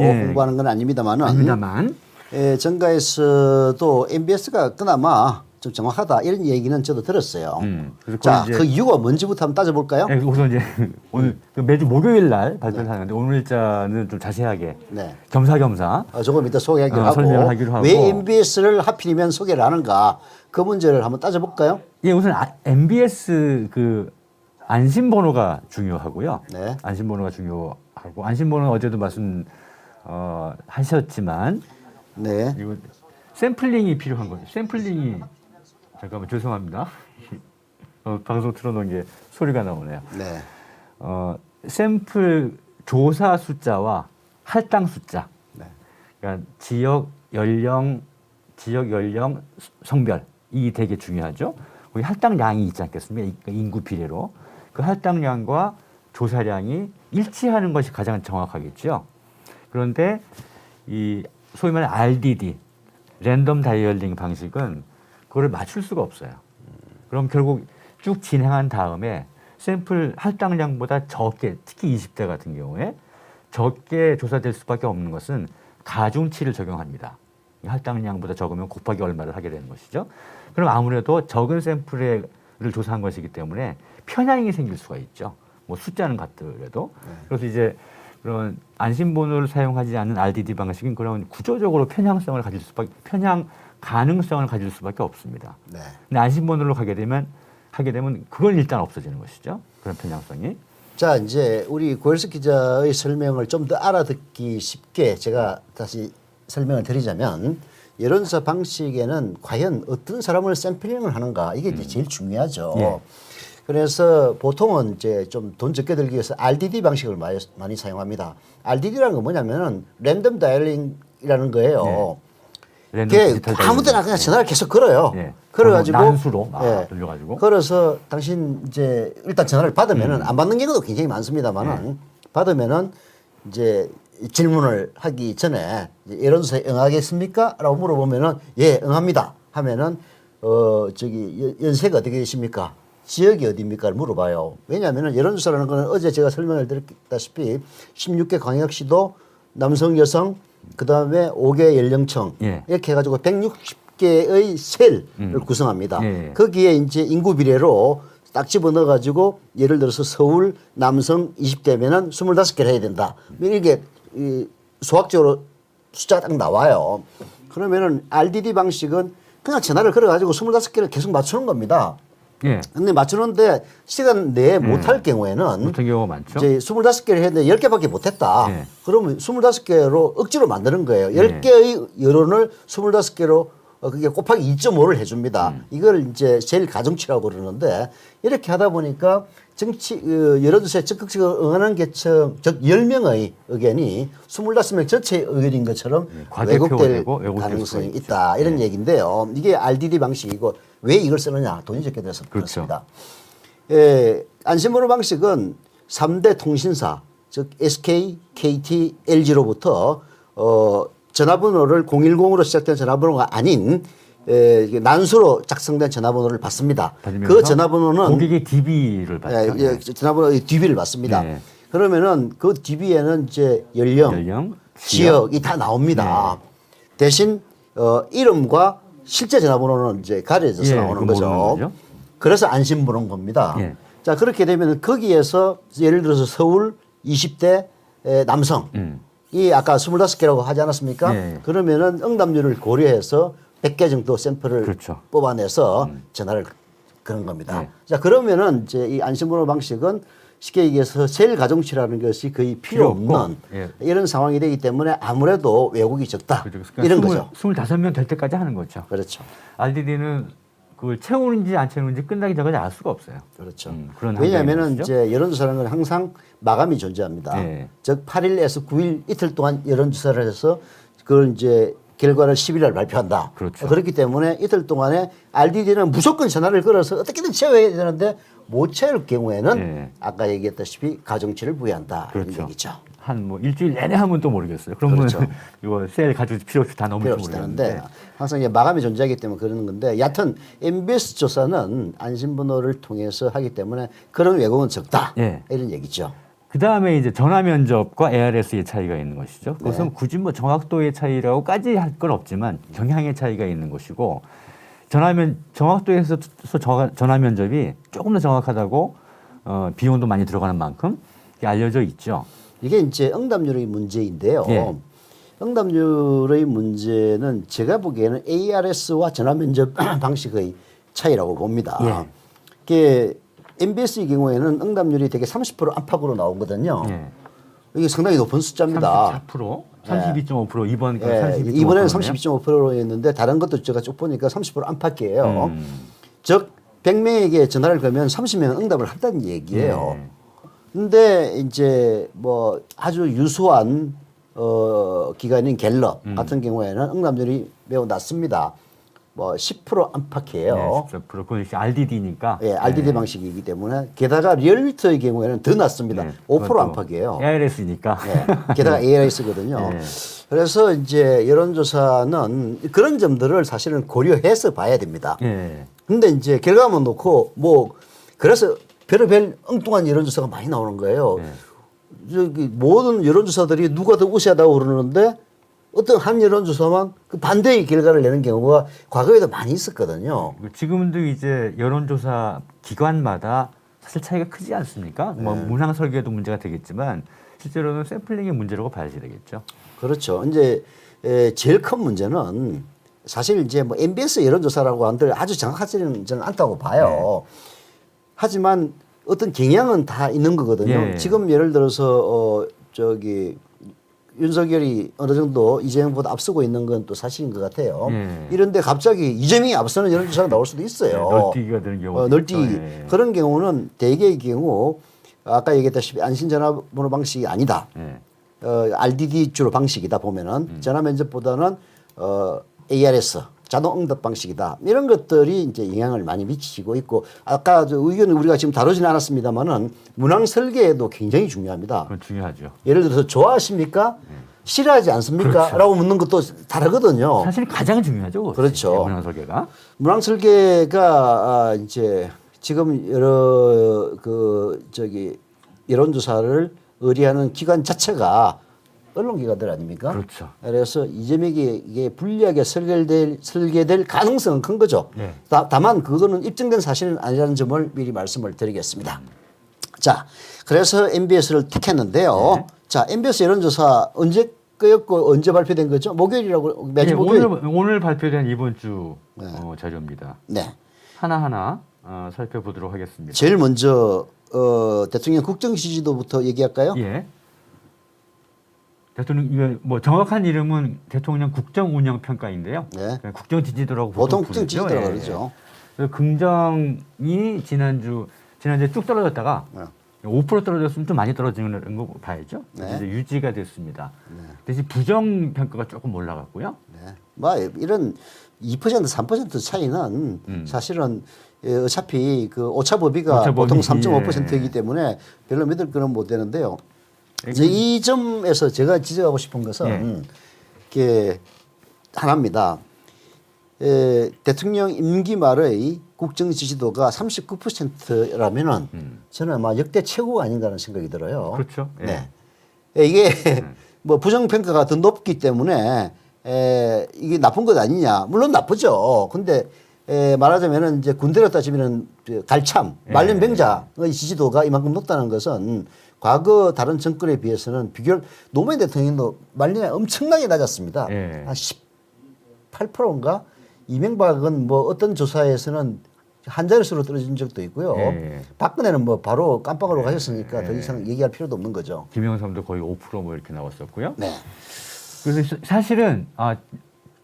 예. 홍보하는 건 아닙니다만은 아닙니다만 정가에서도 MBS가 그나마 좀 정확하다 이런 얘기는 저도 들었어요. 그래서 자, 이제- 그 이유가 뭔지부터 한번 따져볼까요? 네, 우선 이제 오늘 매주 목요일 날 발표를 하는데 오늘 일자는 좀 자세하게 네. 겸사겸사 조금 이따 소개하기로 하고 설명을 하기로 하고. 왜 MBS를 하필이면 소개를 하는가 그 문제를 한번 따져볼까요? 예, 우선 MBS 그 안심번호가 중요하고요. 네. 안심번호가 중요하고 안심번호는 어제도 말씀 하셨지만 네. 이거 샘플링이 필요한 거예요. 샘플링이 잠깐만 죄송합니다. 방송 틀어놓은 게 소리가 나오네요. 네. 샘플 조사 숫자와 할당 숫자. 네. 그러니까 지역 연령, 성별 이 되게 중요하죠. 거기 할당량이 있지 않겠습니까? 인구 비례로 그 할당량과 조사량이 일치하는 것이 가장 정확하겠죠. 그런데 이 소위 말하는 RDD 랜덤 다이얼링 방식은 그거를 맞출 수가 없어요. 그럼 결국 쭉 진행한 다음에 샘플 할당량보다 적게, 특히 20대 같은 경우에 적게 조사될 수밖에 없는 것은 가중치를 적용합니다. 할당량보다 적으면 곱하기 얼마를 하게 되는 것이죠. 그럼 아무래도 적은 샘플을 조사한 것이기 때문에 편향이 생길 수가 있죠. 뭐 숫자는 같더라도. 그래서 이제 그런 안심번호를 사용하지 않는 RDD 방식은 그런 구조적으로 편향 가능성을 가질 수밖에 없습니다. 네. 근데 안심번호로 하게 되면 그건 일단 없어지는 것이죠. 그런 편향성이. 자, 이제 우리 고일석 기자의 설명을 좀 더 알아듣기 쉽게 제가 다시 설명을 드리자면 여론조사 방식에는 과연 어떤 사람을 샘플링을 하는가 이게 이제 제일 중요하죠. 예. 그래서 보통은 이제 좀 돈 적게 들기 위해서 RDD 방식을 많이 사용합니다. RDD라는 건 뭐냐면은 랜덤 다이얼링이라는 거예요. 그게 아무데나 그냥 전화를 계속 걸어요. 예. 걸어가지고 난수로 막 돌려가지고. 걸어서 당신 이제 일단 전화를 받으면은 안 받는 경우도 굉장히 많습니다만은 받으면은 이제 질문을 하기 전에 여론조사에 응하겠습니까? 라고 물어보면은 예, 응합니다. 하면은 연세가 어떻게 되십니까? 지역이 어디입니까? 물어봐요. 왜냐하면은 여론조사라는 거는 어제 제가 설명을 드렸다시피 16개 광역시도 남성, 여성, 그 다음에 5개 연령층 예. 이렇게 해가지고 160개의 셀을 구성합니다. 예. 거기에 이제 인구 비례로 딱 집어 넣어가지고 예를 들어서 서울 남성 20대면은 25개를 해야 된다. 이게 수학적으로 숫자가 딱 나와요. 그러면은 RDD 방식은 그냥 전화를 걸어가지고 25개를 계속 맞추는 겁니다. 예. 근데 맞추는데 시간 내에 못할 경우에는 못한 경우가 많죠. 이제 25개를 했는데 10개밖에 못했다. 예. 그러면 25개로 억지로 만드는 거예요. 10개의 여론을 25개로 그게 곱하기 2.5를 해줍니다. 이걸 이제 제일 가중치라고 그러는데 이렇게 하다 보니까 여론조사에 적극적으로 응하는 계층, 즉 10명의 의견이 25명 전체의 의견인 것처럼 왜곡될 가능성이 있다. 이런 얘기인데요. 이게 RDD 방식이고 왜 이걸 쓰느냐? 돈이 적게 돼서 그렇습니다. 예, 안심번호 방식은 3대 통신사, 즉 SK, KT, LG로부터 전화번호를 010으로 시작된 전화번호가 아닌 난수로 작성된 전화번호를 받습니다. 그 전화번호는 고객의 DB를 받죠. 전화번호의 DB를 받습니다. 네. 그러면은 그 DB에는 이제 연령, 지역이 다 나옵니다. 네. 대신 이름과 실제 전화번호는 이제 가려져서 나오는 거죠. 그래서 안심번호인 겁니다. 예. 자, 그렇게 되면 거기에서 예를 들어서 서울 20대 남성 이 아까 25개라고 하지 않았습니까? 예. 그러면은 응답률을 고려해서 100개 정도 샘플을 그렇죠. 뽑아내서 전화를 그런 겁니다. 예. 자, 그러면은 이제 이 안심번호 방식은 쉽게 얘기해서 셀 가중치라는 것이 거의 필요 없는 예. 이런 상황이 되기 때문에 아무래도 왜곡이 적다. 그렇죠. 이런 거죠. 25명 될 때까지 하는 거죠. 그렇죠. RDD는 그걸 채우는지 안 채우는지 끝나기 전까지 알 수가 없어요. 그렇죠. 그런 왜냐하면은 이제 여론조사라는 건 항상 마감이 존재합니다. 네. 즉 8일에서 9일 이틀 동안 여론조사를 해서 그걸 이제 결과를 10일날 발표한다. 그렇죠. 그렇기 때문에 이틀 동안에 RDD는 무조건 전화를 걸어서 어떻게든 채워야 되는데 못 채울 경우에는 네. 아까 얘기했다시피 가중치를 부여한다. 그렇죠. 이런 얘기죠. 한 뭐 일주일 내내 하면 또 모르겠어요. 그러면 그렇죠. 이거 셀 가지고 필요 없이 다 필요 넘을지 없이 모르겠는데. 되는데 항상 이제 마감이 존재하기 때문에 그러는 건데 여하튼 MBS 조사는 안심번호를 통해서 하기 때문에 그런 왜곡은 적다. 예. 이런 얘기죠. 그 다음에 이제 전화 면접과 ARS의 차이가 있는 것이죠. 그것은 네. 굳이 뭐 정확도의 차이라고까지 할 건 없지만 경향의 차이가 있는 것이고 정확도에서 전화 면접이 조금 더 정확하다고 비용도 많이 들어가는 만큼 이게 알려져 있죠. 이게 이제 응답률의 문제인데요. 예. 응답률의 문제는 제가 보기에는 ARS와 전화 면접 방식의 차이라고 봅니다. 예. 이게 MBS의 경우에는 응답률이 되게 30% 안팎으로 나오거든요. 예. 이게 상당히 높은 숫자입니다. 34%, 32.5% 이번 예, 32.5%. 이번에는 32.5%였는데 다른 것도 제가 쭉 보니까 30% 안팎이에요. 즉 100명에게 전화를 걸면 30명은 응답을 한다는 얘기예요. 예. 근데 이제 뭐 아주 유수한 기관인 갤럽 같은 경우에는 응답률이 매우 낮습니다. 뭐 10% 안팎이에요. 네, 14%. 그건 역시 RDD니까. 예, RDD 방식이기 때문에 게다가 리얼미터의 경우에는 더 낮습니다. 5% 안팎이에요. ARS니까. 예, 게다가 ARS거든요. 네. 그래서 이제 여론조사는 그런 점들을 사실은 고려해서 봐야 됩니다. 예. 근데 이제 결과만 놓고 뭐 그래서 별의별 엉뚱한 여론조사가 많이 나오는 거예요. 네. 저기 모든 여론조사들이 누가 더 우세하다고 그러는데 어떤 한 여론조사만 그 반대의 결과를 내는 경우가 과거에도 많이 있었거든요. 지금도 이제 여론조사 기관마다 사실 차이가 크지 않습니까? 뭐 문항 설계도 문제가 되겠지만 실제로는 샘플링의 문제라고 봐야지 되겠죠. 그렇죠. 이제 제일 큰 문제는 사실 이제 뭐 MBS 여론조사라고 한들 아주 정확하지는 저는 않다고 봐요. 하지만 어떤 경향은 다 있는 거거든요. 예. 지금 예를 들어서 저기 윤석열이 어느 정도 이재명보다 앞서고 있는 건 또 사실인 것 같아요. 예. 이런데 갑자기 이재명이 앞서는 여론조사가 나올 수도 있어요. 널뛰기가 되는 경우. 널뛰기. 그런 경우는 대개의 경우 아까 얘기했다시피 안심전화번호 방식이 아니다. 예. RDD 주로 방식이다 보면은 전화 면접보다는 ARS 자동 응답 방식이다. 이런 것들이 이제 영향을 많이 미치고 있고 아까 저 의견을 우리가 지금 다루지는 않았습니다만은 문항 설계에도 굉장히 중요합니다. 그건 중요하죠. 예를 들어서 좋아하십니까? 싫어하지 않습니까? 그렇죠. 라고 묻는 것도 다르거든요. 사실 가장 중요하죠. 그것이. 그렇죠. 문항 설계가. 문항 설계가 이제 지금 여러 그 저기 여론조사를 의뢰하는 기관 자체가 언론기관들 아닙니까? 그렇죠. 그래서 이재명이 이게 불리하게 설계될 가능성은 큰 거죠. 네. 다만 그거는 입증된 사실은 아니라는 점을 미리 말씀을 드리겠습니다. 자, 그래서 MBS를 택했는데요. 네. 자, MBS 여론조사 언제 거였고 언제 발표된 거죠? 목요일이라고 매주 네, 목요일. 오늘 발표된 이번 주 자료입니다. 네. 하나하나 살펴보도록 하겠습니다. 제일 먼저 대통령 국정 지지도부터 얘기할까요? 예. 대통령 이거 뭐 정확한 이름은 대통령 국정 운영 평가인데요. 네. 그냥 국정 지지도라고 보통 부르죠. 국정 지지도라고 예. 그러죠. 그래서 긍정이 지난주에 쭉 떨어졌다가 네. 5% 떨어졌으면 좀 많이 떨어지는 거 봐야죠. 네. 이제 유지가 됐습니다. 대신 부정 평가가 조금 올라갔고요. 네. 뭐 이런 2% 3% 차이는 사실은 어차피 그 오차범위가 보통 3.5%이기 때문에 별로 믿을 거는 못 되는데요. 이제 이 점에서 제가 지적하고 싶은 것은 이게 하나입니다. 대통령 임기 말의 국정 지지도가 39%라면은 저는 아마 역대 최고가 아닌가 하는 생각이 들어요. 그렇죠. 예. 네. 이게 뭐 부정평가가 더 높기 때문에 이게 나쁜 것 아니냐. 물론 나쁘죠. 근데 말하자면은 이제 군대로 따지면은 갈참, 말년병자의 지지도가 이만큼 높다는 것은 과거 다른 정권에 비해서는 비교를 노무현 대통령도 말년에 엄청나게 낮았습니다. 예. 한 18%인가? 이명박은 뭐 어떤 조사에서는 한 자릿수로 떨어진 적도 있고요. 예. 박근혜는 뭐 바로 깜빡으로 가셨으니까 더 이상 얘기할 필요도 없는 거죠. 김영삼도 거의 5%뭐 이렇게 나왔었고요. 네. 그래서 사실은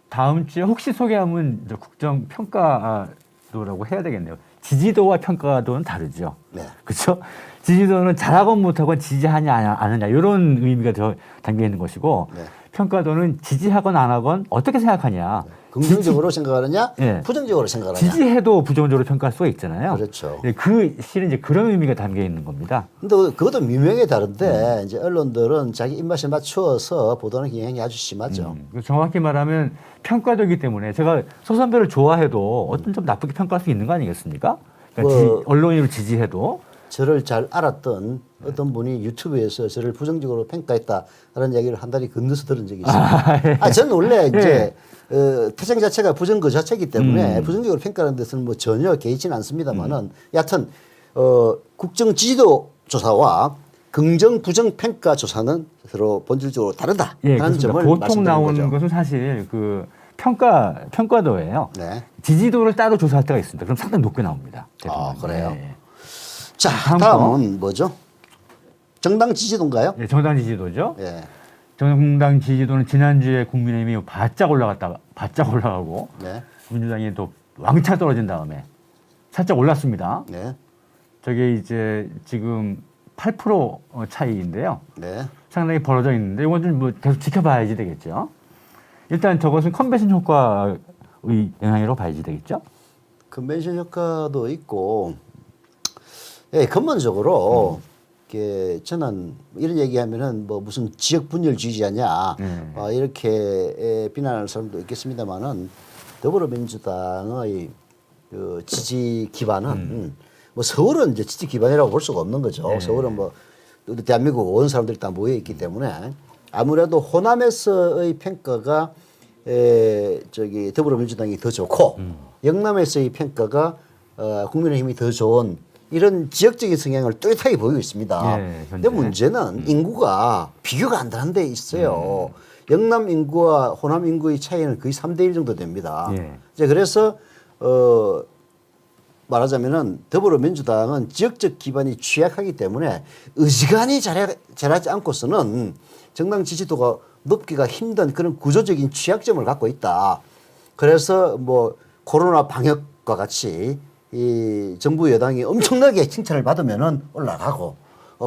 다음 주에 혹시 소개하면 이제 국정 평가도라고 해야 되겠네요. 지지도와 평가도는 다르죠. 네. 그렇죠? 지지도는 잘하건 못하건 지지하냐 안 하냐 이런 의미가 더 담겨 있는 것이고 네. 평가도는 지지하건 안 하건 어떻게 생각하냐. 긍정적으로 생각하느냐, 예. 부정적으로 생각하느냐. 지지해도 부정적으로 평가할 수가 있잖아요. 그렇죠. 네, 실은 이제 그런 의미가 담겨 있는 겁니다. 근데 그것도 미명에 다른데 이제 언론들은 자기 입맛에 맞추어서 보도하는 경향이 아주 심하죠. 정확히 말하면 평가도이기 때문에 제가 소선배를 좋아해도 어떤 좀 나쁘게 평가할 수 있는 거 아니겠습니까? 그러니까 언론인을 지지해도 저를 잘 알았던 어떤 분이 유튜브에서 저를 부정적으로 평가했다라는 이야기를 한 달이 건너서 들은 적이 있습니다. 저는 원래 이제 태생 자체가 부정 그 자체이기 때문에 부정적으로 평가하는 데서는 뭐 전혀 개의치는 않습니다만은 여하튼 국정 지지도 조사와 긍정 부정 평가 조사는 서로 본질적으로 다르다 예, 하는 점을 보통 말씀드리는 나오는 거죠. 것은 사실 그 평가도예요. 네. 지지도를 따로 조사할 때가 있습니다. 그럼 상당히 높게 나옵니다. 대통령이. 그래요? 예. 자, 다음 다음은 뭐죠? 정당 지지도인가요? 예, 정당 지지도죠. 예. 정당 지지도는 지난주에 국민의힘이 바짝 올라가고 네. 민주당이 또 왕창 떨어진 다음에 살짝 올랐습니다. 네. 저게 이제 지금 8% 차이인데요. 네. 상당히 벌어져 있는데 이건 좀 뭐 계속 지켜봐야지 되겠죠. 일단 저것은 컨벤션 효과의 영향이라고 봐야지 되겠죠. 컨벤션 효과도 있고, 예, 근본적으로 이게 저는 이런 얘기하면은 뭐 무슨 지역 분열주의자냐 이렇게 비난하는 사람도 있겠습니다만은 더불어민주당의 그 지지 기반은 뭐 서울은 이제 지지 기반이라고 볼 수가 없는 거죠. 네. 서울은 뭐 우리 대한민국 온 사람들이 다 모여 있기 때문에 아무래도 호남에서의 평가가 저기 더불어민주당이 더 좋고 영남에서의 평가가 국민의힘이 더 좋은 이런 지역적인 성향을 뚜렷하게 보이고 있습니다. 예, 근데 문제는 인구가 비교가 안 되는 데 있어요. 영남 인구와 호남 인구의 차이는 거의 3대1 정도 됩니다. 예. 이제 그래서 말하자면은 더불어민주당은 지역적 기반이 취약하기 때문에 의지간히 잘하지 않고서는 정당 지지도가 높기가 힘든 그런 구조적인 취약점을 갖고 있다. 그래서 뭐 코로나 방역과 같이 이 정부 여당이 엄청나게 칭찬을 받으면은 올라가고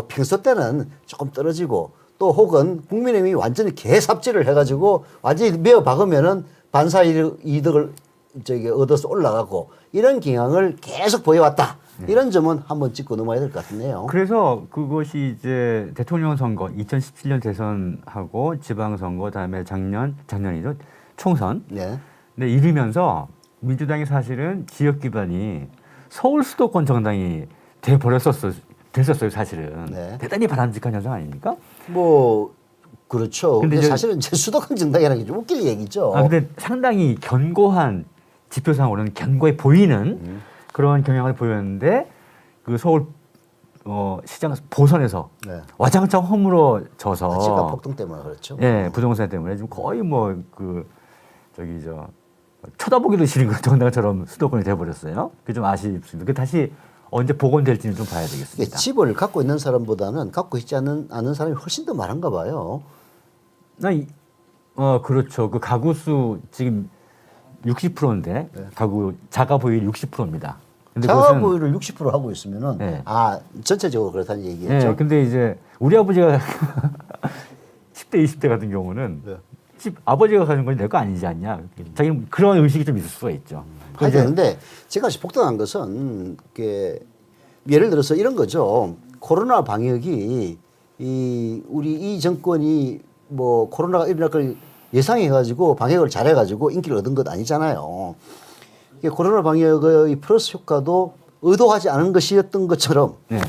평소 때는 조금 떨어지고 또 혹은 국민의힘이 완전히 개삽질을 해가지고 완전히 메어 박으면은 반사 이득을 저기 얻어서 올라가고 이런 경향을 계속 보여왔다. 이런 점은 한번 짚고 넘어야 될 것 같네요. 그래서 그것이 이제 대통령 선거 2017년 대선하고 지방선거 그다음에 작년이죠 총선. 네. 근데 이르면서 민주당이 사실은 지역 기반이 서울 수도권 정당이 됐었어요 사실은. 네. 대단히 바람직한 현상 아닙니까? 뭐 그렇죠. 근데 근데 이제- 사실은 제 수도권 정당이라는 게 좀 웃길 얘기죠. 근데 상당히 견고한 지표상으로는 견고해 보이는 그런 경향을 보였는데 그 서울 시장 보선에서 네. 와장창 허물어져서 집값 폭등 때문에 그렇죠. 예, 부동산 때문에 지금 거의 뭐 그 저기 쳐다보기도 싫은 그런 정당처럼 수도권이 돼버렸어요. 그게 좀 아쉽습니다. 그 다시 언제 복원될지는 좀 봐야 이게 되겠습니다. 집을 갖고 있는 사람보다는 갖고 있지 않은 사람이 훨씬 더 많은가 봐요. 그렇죠. 그 가구 수 지금 60%인데 가구 자가 보유율 60%입니다. 근데 자가 그것은- 보유를 60% 하고 있으면은 네. 전체적으로 그렇다는 얘기겠죠. 예, 근데 이제 우리 아버지가 10대, 20대 같은 경우는 네. 집 아버지가 가진 건 내 거 아니지 않냐. 자기는 그런 의식이 좀 있을 수가 있죠. 그런데 제가 폭등한 것은 예를 들어서 이런 거죠. 코로나 방역이 우리 이 정권이 뭐 코로나가 일어날 걸 예상해가지고 방역을 잘해가지고 인기를 얻은 것 아니잖아요. 이게 코로나 방역의 플러스 효과도 의도하지 않은 것이었던 것처럼 네.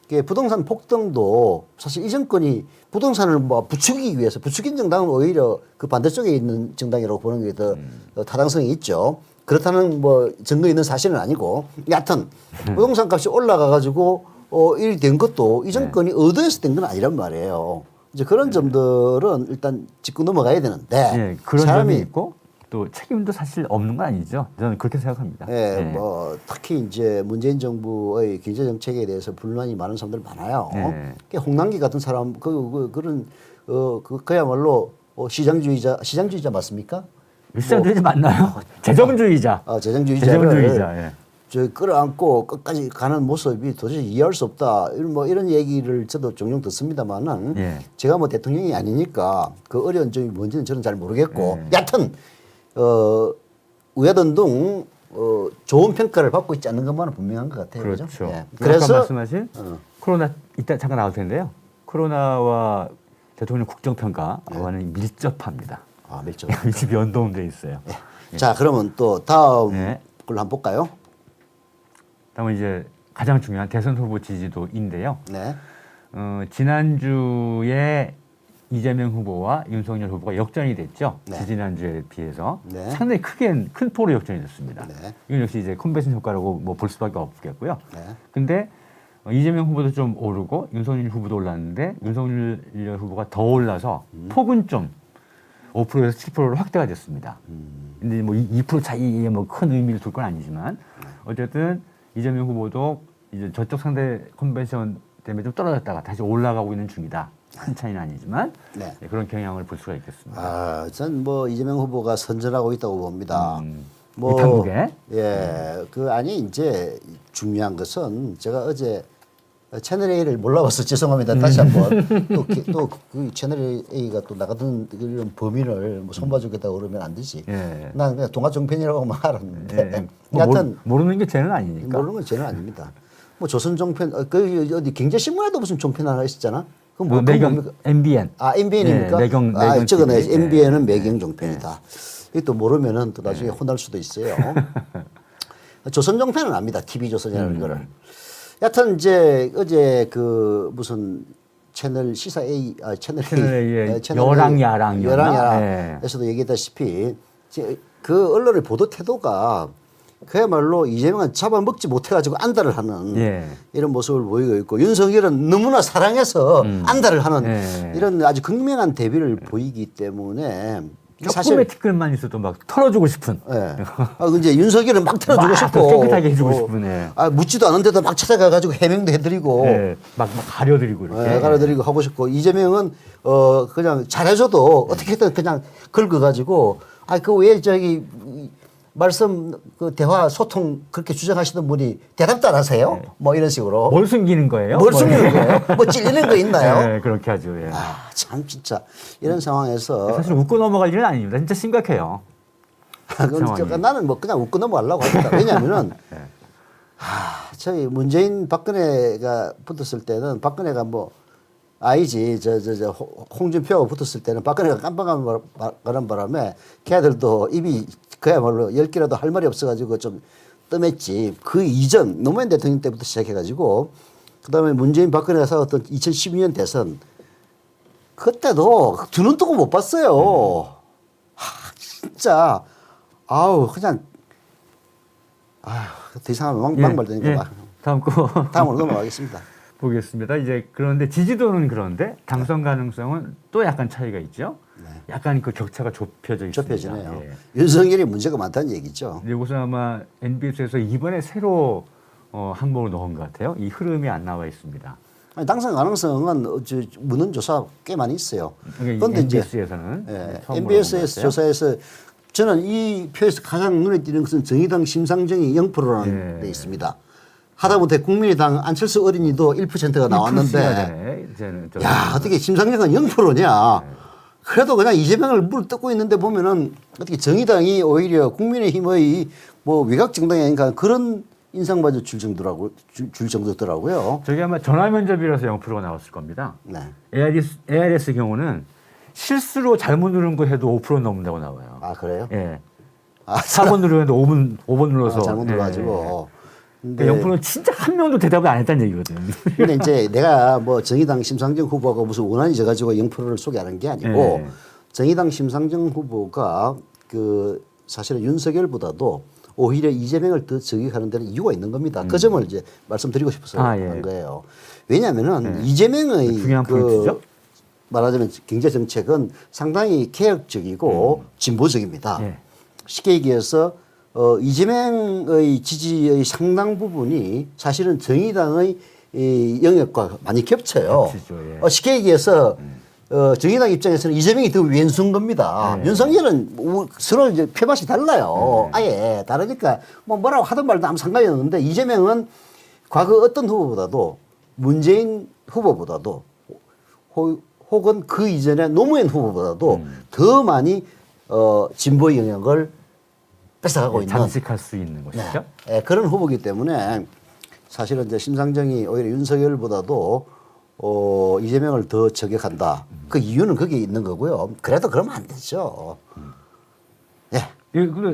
이게 부동산 폭등도 사실 이 정권이 부동산을 뭐 부추기기 위해서 부추긴 정당은 오히려 그 반대쪽에 있는 정당이라고 보는 게 더 타당성이 있죠. 그렇다는 뭐 증거 있는 사실은 아니고 여하튼 부동산 값이 올라가 가지고 일이 된 것도 이 정권이 의도해서 된 건 아니란 말이에요. 이제 그런 점들은 일단 짚고 넘어가야 되는데 예, 그런 사람이 점이 있고 또 책임도 사실 없는 건 아니죠. 저는 그렇게 생각합니다. 예, 예. 뭐 특히 이제 문재인 정부의 경제 정책에 대해서 불만이 많은 사람들 많아요. 네. 홍남기 같은 사람 그런 그야말로 시장주의자 맞습니까? 시장주의자 맞나요? 재정주의자. 재정주의자를 재정주의자. 예. 저 끌어안고 끝까지 가는 모습이 도저히 이해할 수 없다. 이런 얘기를 저도 종종 듣습니다만은 예. 제가 뭐 대통령이 아니니까 그 어려운 점이 뭔지는 저는 잘 모르겠고 예. 여하튼 우야던둥 좋은 평가를 받고 있지 않는 것만은 분명한 것 같아요. 그렇죠. 그죠? 예. 그래서 그래서 말씀하신 코로나 이따 잠깐 나올 텐데요. 코로나와 대통령 국정평가와는 밀접합니다. 밀접. 밀접 연동돼 있어요. 자, 그러면 또 다음 네. 걸 한번 볼까요? 다음은 이제 가장 중요한 대선 후보 지지도인데요. 네. 지난주에 이재명 후보와 윤석열 후보가 역전이 됐죠. 네. 지난주에 비해서 네. 상당히 큰 폭으로 역전이 됐습니다. 네. 이건 역시 이제 컨벤션 효과라고 뭐 볼 수밖에 없겠고요. 네. 근데 이재명 후보도 좀 오르고 윤석열 후보도 올랐는데 윤석열 후보가 더 올라서 폭은 좀 5%에서 7%로 확대가 됐습니다. 근데 뭐 2% 차이에 뭐 큰 의미를 둘 건 아니지만 어쨌든 이재명 후보도 이제 저쪽 상대 컨벤션 때문에 좀 떨어졌다가 다시 올라가고 있는 중이다. 큰 차이는 아니지만 네. 그런 경향을 볼 수가 있겠습니다. 아, 전 뭐 이재명 후보가 선전하고 있다고 봅니다. 이 당국에? 예, 그 아니 이제 중요한 것은 제가 어제 채널 A를 몰라봐서 죄송합니다. 다시 한번 또그 채널 A가 또 나가던 그런 범인을 뭐 손봐주겠다고 그러면 안 되지. 예. 난 그냥 동아종편이라고만 알았는데. 예. 뭐 여하튼 모르는 게 죄는 아니니까. 모르는 건 죄는 아닙니다. 뭐 조선종편 그 어디 경제신문에도 무슨 종편 하나 있었잖아. 그건 뭐 매경 뭡니까? MBN. 아 MBN입니까? 예, 매경 저거네. TV. MBN은 매경종편이다. 이게 또 모르면은 또 나중에 혼날 수도 있어요. 조선종편은 압니다. TV조선이라는 거를. 여하튼 이제 어제 그 무슨 채널 시사 A, 채널 A의 여랑야랑이었나? 여랑야랑에서도 얘기했다시피 그 언론의 보도 태도가 그야말로 이재명은 잡아먹지 못해가지고 안달을 하는 이런 모습을 보이고 있고 윤석열은 너무나 사랑해서 안달을 하는 이런 아주 극명한 대비를 보이기 때문에 조금의 티끌만 있어도 막 털어주고 싶은. 예. 이제 윤석열은 막 털어주고 싶고 깨끗하게 해주고 싶은. 묻지도 않은데도 막 찾아가가지고 해명도 해드리고 막 가려드리고 이렇게. 가려드리고 하고 싶고 이재명은 그냥 잘해줘도 어떻게든 그냥 긁어가지고 그 왜 저기 말씀 그 대화 소통 그렇게 주장하시던 분이 대답도 안 하세요? 뭐 이런 식으로. 뭘 숨기는 거예요? 뭘 숨기는 거예요? 뭐 찔리는 거 있나요? 네, 그렇게 하죠. 예. 참 진짜 이런 상황에서 사실 웃고 넘어갈 일은 아닙니다. 진짜 심각해요. 나는 뭐 그냥 웃고 넘어가려고 합니다. 왜냐하면은 저희 문재인 박근혜가 붙었을 때는 박근혜가 뭐 아니지 저 홍준표가 붙었을 때는 박근혜가 깜빡하는 바람에 걔들도 입이 그야말로 10개라도 할 말이 없어가지고 좀 뜸했지. 그 이전 노무현 대통령 때부터 시작해가지고 그다음에 문재인 박근혜가 싸웠던 2012년 대선 그때도 두 눈 뜨고 못 봤어요. 진짜 그냥 더 이상 막말되니까 다음으로 넘어가겠습니다. 보겠습니다. 이제 그런데 지지도는 그런데 당선 가능성은 또 약간 차이가 있죠. 약간 그 격차가 좁혀져 있습니다. 좁혀지네요. 윤석열이 문제가 많다는 얘기죠. 이것은 아마 NBS에서 이번에 새로 항목을 넣은 것 같아요. 이 흐름이 안 나와 있습니다. 아니, 당선 가능성은 문헌 조사 꽤 많이 있어요. 그런데 NBS에서는 NBS 조사에서 저는 이 표에서 가장 눈에 띄는 것은 정의당 심상정이 0%라는 데 있습니다. 하다못해 국민의당 안철수 어린이도 1%가 나왔는데 야 어떻게 심상정은 0%냐. 그래도 그냥 이재명을 물 뜯고 있는데 보면은 어떻게 정의당이 오히려 국민의힘의 뭐 외곽 정당이 아닌가 그런 인상마저 줄 정도더라고요. 저게 아마 전화 면접이라서 0%가 나왔을 겁니다. 네. ARS 경우는 실수로 잘못 누른 거 해도 5% 넘는다고 나와요. 아 그래요? 예. 4번 누르는데 5번 눌러서 잘못 눌러가지고. 근데 0%는 진짜 한 명도 대답을 안 했다는 얘기거든. 근데 이제 내가 뭐 정의당 심상정 후보가 무슨 원한이 져가지고 0%를 소개하는 게 아니고 정의당 심상정 후보가 그 사실은 윤석열보다도 오히려 이재명을 더 저격하는 데는 이유가 있는 겁니다. 그 점을 이제 말씀드리고 싶어서 한 거예요. 왜냐하면은 이재명의 중요한 포인트죠. 말하자면 경제 정책은 상당히 개혁적이고 진보적입니다. 쉽게 얘기해서 이재명의 지지의 상당 부분이 사실은 정의당의 이 영역과 많이 겹쳐요. 쉽게 얘기해서 정의당 입장에서는 이재명이 더 왼수인 겁니다. 윤석열은 서로 이제 표맛이 달라요. 아예 다르니까 뭐라고 하든 말든 아무 상관이 없는데 이재명은 과거 어떤 후보보다도 문재인 후보보다도 혹은 그 이전에 노무현 후보보다도 더 많이 진보의 영역을 뺏어가고 있는 장식할 수 있는 것이죠. 그런 후보이기 때문에 사실은 이제 심상정이 오히려 윤석열보다도 이재명을 더 저격한다. 그 이유는 거기에 있는 거고요. 그래도 그러면 안 되죠.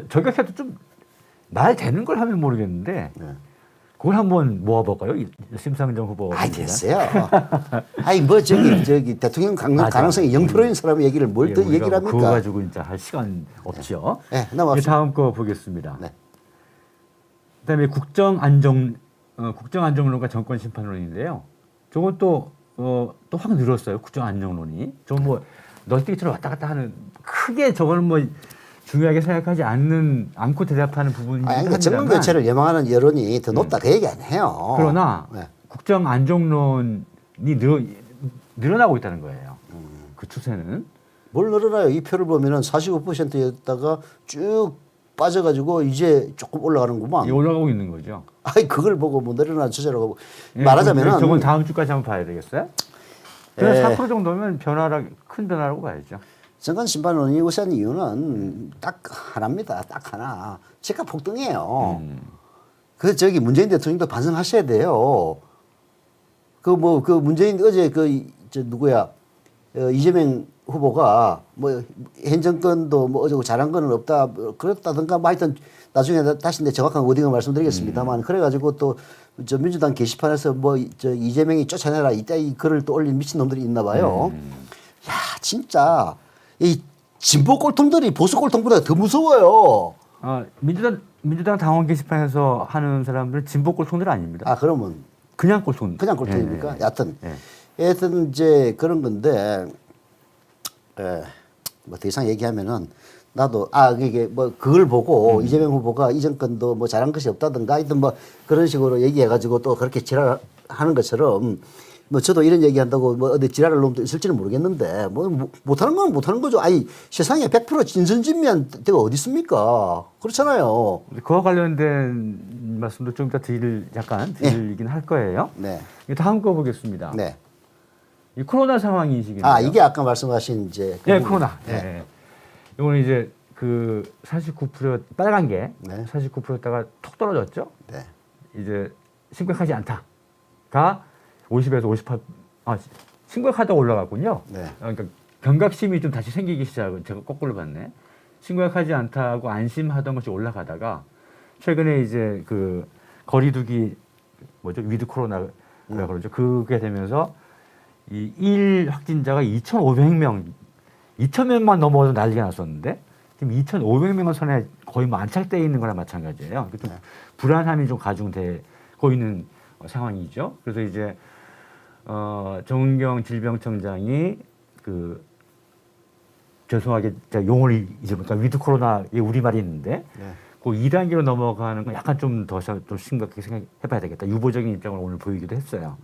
저격해도 좀 말 되는 걸 하면 모르겠는데 그 그걸 한번 모아볼까요? 심상정 후보. 아이 됐어요. 아이 뭐 저기 대통령 가능성이 0%인 사람 얘기를 뭘 더 얘기를 합니까? 그거 가지고 이제 할 시간 없죠. 네, 넘어갑시다. 다음 거 보겠습니다. 네. 그다음에 국정안정론과 정권심판론인데요. 저건 또 확 늘었어요. 국정안정론이. 좀 뭐 널뛰기처럼 왔다 갔다 하는 크게 저거는 뭐 중요하게 생각하지 않고 대답하는 부분이긴 그러니까 정권 합니다만 교체를 예망하는 여론이 더 높다 그 얘기 아니에요. 그러나 네. 국정안정론이 늘어나고 있다는 거예요. 그 추세는. 뭘 늘어나요? 이 표를 보면은 45%였다가 쭉 빠져가지고 이제 조금 올라가는구만. 올라가고 있는 거죠. 아이 그걸 보고 뭐 늘어나 저저라고 예, 말하자면은 저건 다음 주까지 한번 봐야 되겠어요? 그냥 예. 4% 정도면 큰 변화라고 봐야죠. 정권 심판론이 우선 이유는 딱 하나입니다. 딱 하나. 집값 폭등이에요. 그 저기 문재인 대통령도 반성하셔야 돼요. 그 문재인 어제 저 누구야 이재명 후보가 뭐 현 정권도 뭐 어쩌고 잘한 거는 없다 뭐 그렇다든가 뭐 하여튼 나중에 다시 내 정확한 워딩을 말씀드리겠습니다만 그래가지고 또 저 민주당 게시판에서 뭐 저 이재명이 쫓아내라 이때 이 글을 또 올린 미친 놈들이 있나 봐요. 야 진짜 이 진보 꼴통들이 보수 꼴통보다 더 무서워요. 민주당 당원 게시판에서 하는 사람들은 진보 꼴통들 아닙니다. 아 그러면 그냥 꼴통. 그냥 꼴통입니까? 예. 여하튼 예. 여하튼 이제 그런 건데 뭐 더 이상 얘기하면은 나도 이게 뭐 그걸 보고 이재명 후보가 이 정권도 뭐 잘한 것이 없다든가 하여튼 뭐 그런 식으로 얘기해가지고 또 그렇게 지랄하는 것처럼 뭐 저도 이런 얘기한다고 뭐 어디 지랄할 놈도 있을지는 모르겠는데 뭐 못하는 건 못하는 거죠. 아니 세상에 100% 진선진미한 데가 어디 있습니까? 그렇잖아요. 그와 관련된 말씀도 좀 이따 드리긴 할 거예요. 네. 다음 거 보겠습니다. 네. 이 코로나 상황 인식인데요. 이게 아까 말씀하신 이제 네, 부분. 코로나. 네. 네. 이거는 이제 그 49% 빨간 게 네. 49%다가 톡 떨어졌죠. 네. 이제 심각하지 않다가 50에서 58. 심각하다 올라갔군요. 네. 그러니까 경각심이 좀 다시 생기기 시작을 제가 거꾸로 봤네. 심각하지 않다고 안심하던 것이 올라가다가 최근에 이제 그 거리두기 위드 코로나라고 그러죠. 그게 되면서 이 일 확진자가 2,500명만 넘어서 난리가 났었는데 지금 2,500명을 선에 거의 뭐 안착돼 있는 거나 마찬가지예요. 좀 불안함이 좀 가중되고 있는 상황이죠. 그래서 이제 정은경 질병청장이 죄송하게 제가 용어를 잊어보니까 위드 코로나의 우리말이 있는데 네. 그 2단계로 넘어가는 건 약간 좀 더 좀 심각하게 생각해봐야 되겠다. 유보적인 입장을 오늘 보이기도 했어요.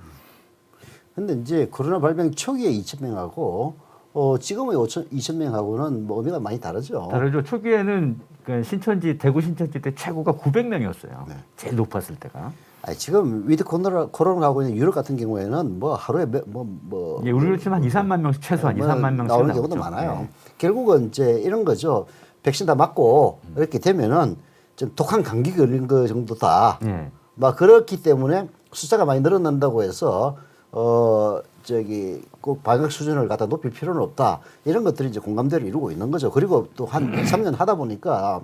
근데 이제 코로나 발병 초기에 2,000명하고 지금의 2,000명하고는 뭐 의미가 많이 다르죠. 다르죠. 초기에는 대구 신천지 때 최고가 900명이었어요. 네. 제일 높았을 때가. 지금 위드 코로나 하고 있는 유럽 같은 경우에는 뭐 하루에 예, 우리로 치면 한 2, 3만 명씩 최소한 2, 3만 명씩 나오는 경우도 나오죠. 많아요. 네. 결국은 이제 이런 거죠. 백신 다 맞고 이렇게 되면은 좀 독한 감기 걸린 거 정도다. 네. 막 그렇기 때문에 숫자가 많이 늘어난다고 해서 꼭 방역 수준을 갖다 높일 필요는 없다. 이런 것들이 이제 공감대를 이루고 있는 거죠. 그리고 또 한 2, 3년 하다 보니까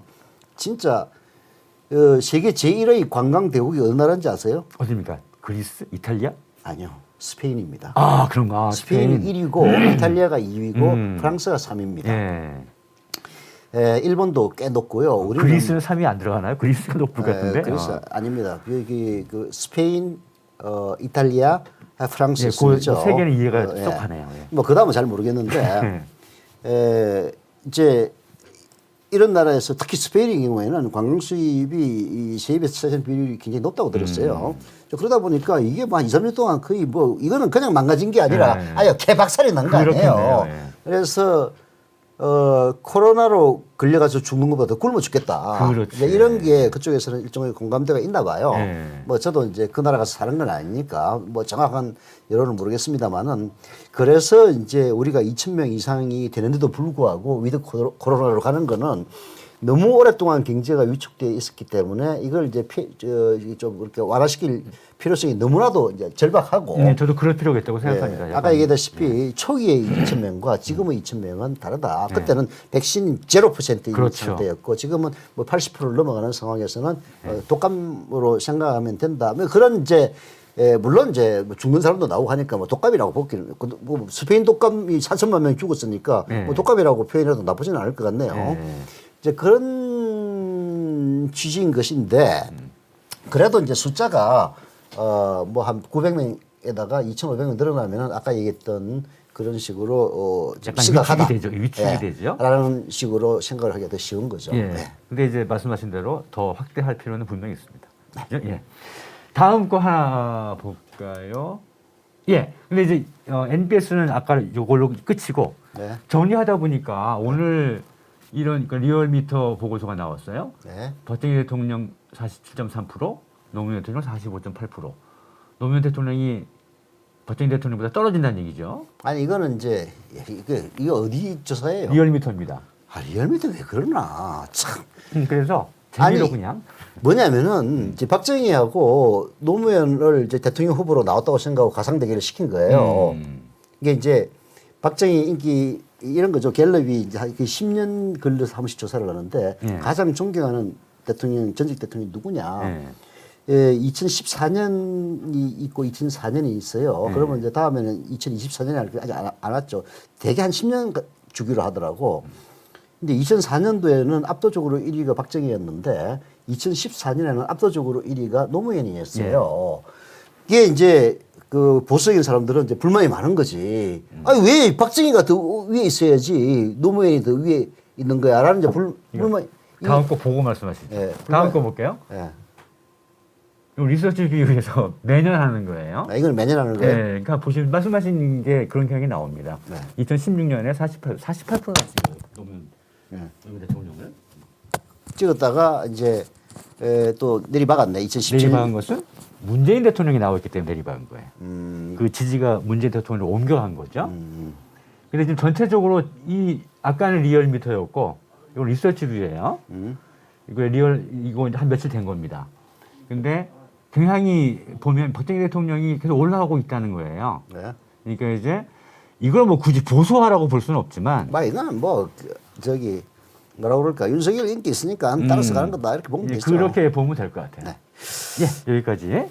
진짜 세계 제1의 관광 대국이 어느 나라인지 아세요? 어디입니까? 그리스? 이탈리아? 아니요. 스페인입니다. 그런가? 스페인이 1위고 이탈리아가 2위고 프랑스가 3위입니다. 예. 일본도 꽤 높고요. 우리는 그리스는 3위 안 들어가나요? 그리스가 높을 것 같은데. 그리스 아닙니다. 여기 스페인, 이탈리아, 프랑스 예, 순이죠. 세 개는 이해가 쏙하네요. 예. 뭐 그다음은 잘 모르겠는데 이제 이런 나라에서 특히 스페인의 경우에는 관광 수입이 이 세입에서 차지하는 비율이 굉장히 높다고 들었어요. 그러다 보니까 이게 뭐 한 2, 3년 동안 거의 뭐 이거는 그냥 망가진 게 아니라 아예 개박살이 난 거 아니에요. 그렇겠네요. 예. 그래서 코로나로 걸려가서 죽는 것보다 굶어 죽겠다. 그렇지. 이제 이런 게 그쪽에서는 일종의 공감대가 있나 봐요. 예. 뭐 저도 이제 그 나라 가서 사는 건 아니니까 뭐 정확한 여론은 모르겠습니다만은 그래서 이제 우리가 2,000명 이상이 되는데도 불구하고 위드 코로나로 가는 거는 너무 오랫동안 경제가 위축되어 있었기 때문에 이걸 이제 좀 이렇게 완화시킬 필요성이 너무나도 이제 절박하고. 네, 저도 그럴 필요가 있다고 생각합니다. 예, 약간. 아까 얘기했다시피 초기의 2,000명과 지금의 2,000명은 다르다. 그때는 백신 0%인 그렇죠. 상태였고 지금은 뭐 80%를 넘어가는 상황에서는 독감으로 생각하면 된다. 뭐 그런 이제 물론 이제 뭐 죽는 사람도 나오고 하니까 뭐 독감이라고 보기는 뭐 스페인 독감이 4천만 명 죽었으니까 뭐 독감이라고 표현해도 나쁘지는 않을 것 같네요. 이제 그런 취지인 것인데 그래도 이제 숫자가 뭐 한 900명에다가 2,500명 늘어나면은 아까 얘기했던 그런 식으로 좀 약간 심각하다. 위축이 되죠. 위축이 되죠. 라는 식으로 생각을 하기가 더 쉬운 거죠. 예. 네. 근데 이제 말씀하신 대로 더 확대할 필요는 분명히 있습니다. 그죠? 예. 다음 거 하나 볼까요? 예. 근데 이제 NBS는 아까 이걸로 끝이고 네. 정리하다 보니까 오늘 이런 리얼미터 보고서가 나왔어요. 네. 박정희 대통령 47.3%, 노무현 대통령 45.8%. 노무현 대통령이 박정희 대통령보다 떨어진다는 얘기죠. 아니 이거는 이제 이거 어디 조사예요? 리얼미터입니다. 아, 리얼미터 왜 그러나 참. 그래서 재미로 아니, 그냥 뭐냐면은 이제 박정희하고 노무현을 이제 대통령 후보로 나왔다고 생각하고 가상대결을 시킨 거예요. 이게 이제 박정희 인기 이런 거죠. 갤럽이 이제 한 10년 걸려서 한 번씩 조사를 하는데 가장 존경하는 대통령 전직 대통령이 누구냐. 예, 2014년이 있고 2004년이 있어요. 그러면 이제 다음에는 2024년이 아직 안 왔죠. 대개 한 10년 주기로 하더라고. 근데 2004년도에는 압도적으로 1위가 박정희였는데 2014년에는 압도적으로 1위가 노무현이었어요. 이게 이제 그 보수적인 사람들은 이제 불만이 많은 거지. 아니 왜 박정희가 더 위에 있어야지 노무현이 더 위에 있는 거야라는 이제 불만. 다음 거 보고 말씀하시죠. 예, 다음 거 볼게요. 예. 이 리서치 비율에서 매년 하는 거예요. 아, 이걸 매년 하는 거예요? 네, 그러니까 보시면 말씀하신 게 그런 경향이 나옵니다. 네. 2016년에 48% 났어요. 노무현 대통령을. 찍었다가 이제 또 내리박았네. 2017년. 내리박은 것은 문재인 대통령이 나왔기 때문에 내리박은 거예요. 그 지지가 문재인 대통령을 옮겨간 거죠. 근데 지금 전체적으로 이 아까는 리얼미터였고 이건 리서치뷰예요. 이거 한 며칠 된 겁니다. 근데 경향이 보면 박정희 대통령이 계속 올라가고 있다는 거예요. 네. 그러니까 이제 이걸 뭐 굳이 보수화라고 볼 수는 없지만 이거는 뭐 저기 뭐라고 그럴까 윤석열 인기 있으니까 따라서 가는 거다 이렇게 보면 되죠. 그렇게 보면 될 것 같아요. 네. 예, 여기까지.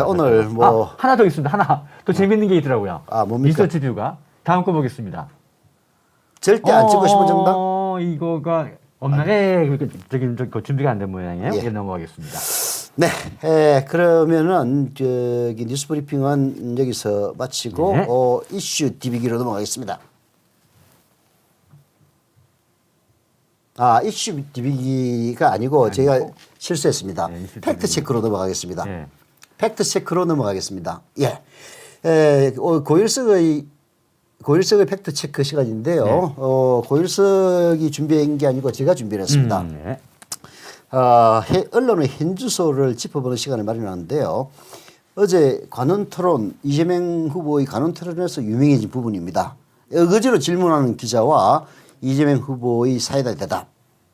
오늘 뭐 하나 더 있습니다. 하나 또 재밌는 게 있더라고요. 뭡니까? 리서치뷰가 다음 거 보겠습니다. 절대 안 찍고 싶은 정당? 이거가 없나? 예, 저기 준비가 안 된 모양이에요. 예. 예, 넘어가겠습니다. 네, 그러면은 저기 뉴스 브리핑은 여기서 마치고 네. 이슈 DB기로 넘어가겠습니다. 이슈 DB기가 아니고 제가 실수했습니다. 네, 이슈 팩트 체크로 넘어가겠습니다. 예. 팩트 체크로 넘어가겠습니다. 예, 고일석의 팩트 체크 시간인데요. 고일석이 준비한 게 아니고 제가 준비를 했습니다. 네. 언론의 현주소를 짚어보는 시간을 마련하는데요. 어제 관훈 토론, 이재명 후보의 관훈 토론에서 유명해진 부분입니다. 어거지로 질문하는 기자와 이재명 후보의 사이다 대답.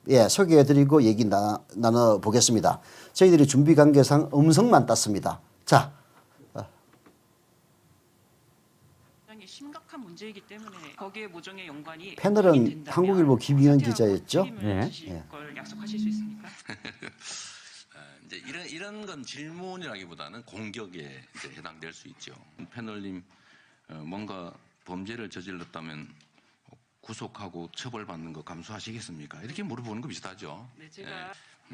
예, 소개해드리고 얘기 나눠보겠습니다. 저희들이 준비 관계상 음성만 땄습니다. 자. 심각한 문제이기 때문에 거기에 모종의 연관이 패널은 한국일보 김희연 기자였죠. 예. 걸 약속하실 수 있습니까? 이제 이런 건 질문이라기보다는 공격에 이제 해당될 수 있죠. 패널님 뭔가 범죄를 저질렀다면 구속하고 처벌받는 거 감수하시겠습니까? 이렇게 물어보는 거 비슷하죠. 네, 제가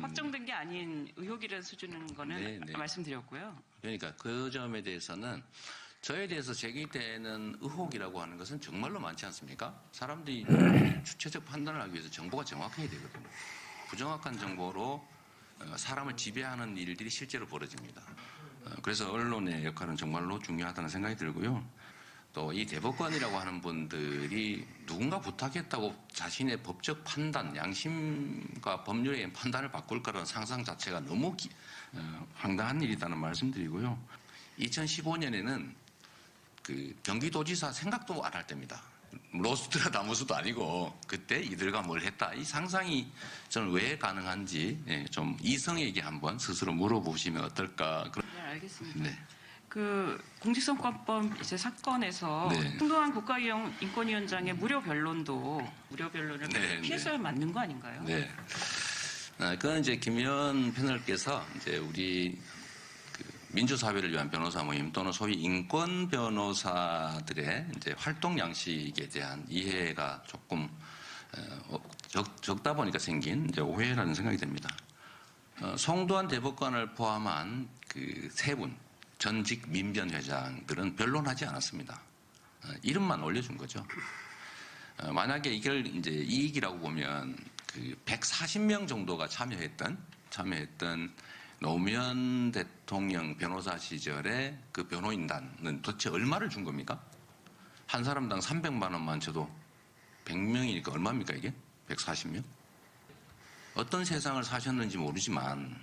확정된 게 아닌 의혹이라는 수준인 거는 말씀드렸고요. 그러니까 그 점에 대해서는 저에 대해서 제기되는 의혹이라고 하는 것은 정말로 많지 않습니까? 사람들이 주체적 판단을 하기 위해서 정보가 정확해야 되거든요. 부정확한 정보로 사람을 지배하는 일들이 실제로 벌어집니다. 그래서 언론의 역할은 정말로 중요하다는 생각이 들고요. 또 이 대법관이라고 하는 분들이 누군가 부탁했다고 자신의 법적 판단, 양심과 법률에 의한 판단을 바꿀 거라는 상상 자체가 너무 황당한 일이라는 말씀드리고요. 2015년에는 그 경기도지사 생각도 안 할 때입니다. 로스트라 다무스도 아니고 그때 이들과 뭘 했다. 이 상상이 저는 왜 가능한지 좀 이성에게 한번 스스로 물어보시면 어떨까. 네, 알겠습니다. 네. 그 공직선거법 이제 사건에서 네. 한동안 국가인권위원장의 무료 변론을 네, 피해서야 맞는 거 아닌가요? 네. 그건 이제 김의원 패널께서 이제 우리 그 민주사회를 위한 변호사 모임 또는 소위 인권 변호사들의 이제 활동 양식에 대한 이해가 조금 적다 보니까 생긴 이제 오해라는 생각이 듭니다. 송도한 대법관을 포함한 그 세 분 전직 민변 회장들은 변론하지 않았습니다. 이름만 올려준 거죠. 만약에 이걸 이제 이익이라고 보면 그 140명 정도가 참여했던 노무현 대통령 변호사 시절에 그 변호인단은 도대체 얼마를 준 겁니까? 한 사람당 300만 원만 줘도 100명이니까 얼마입니까 이게? 140명? 어떤 세상을 사셨는지 모르지만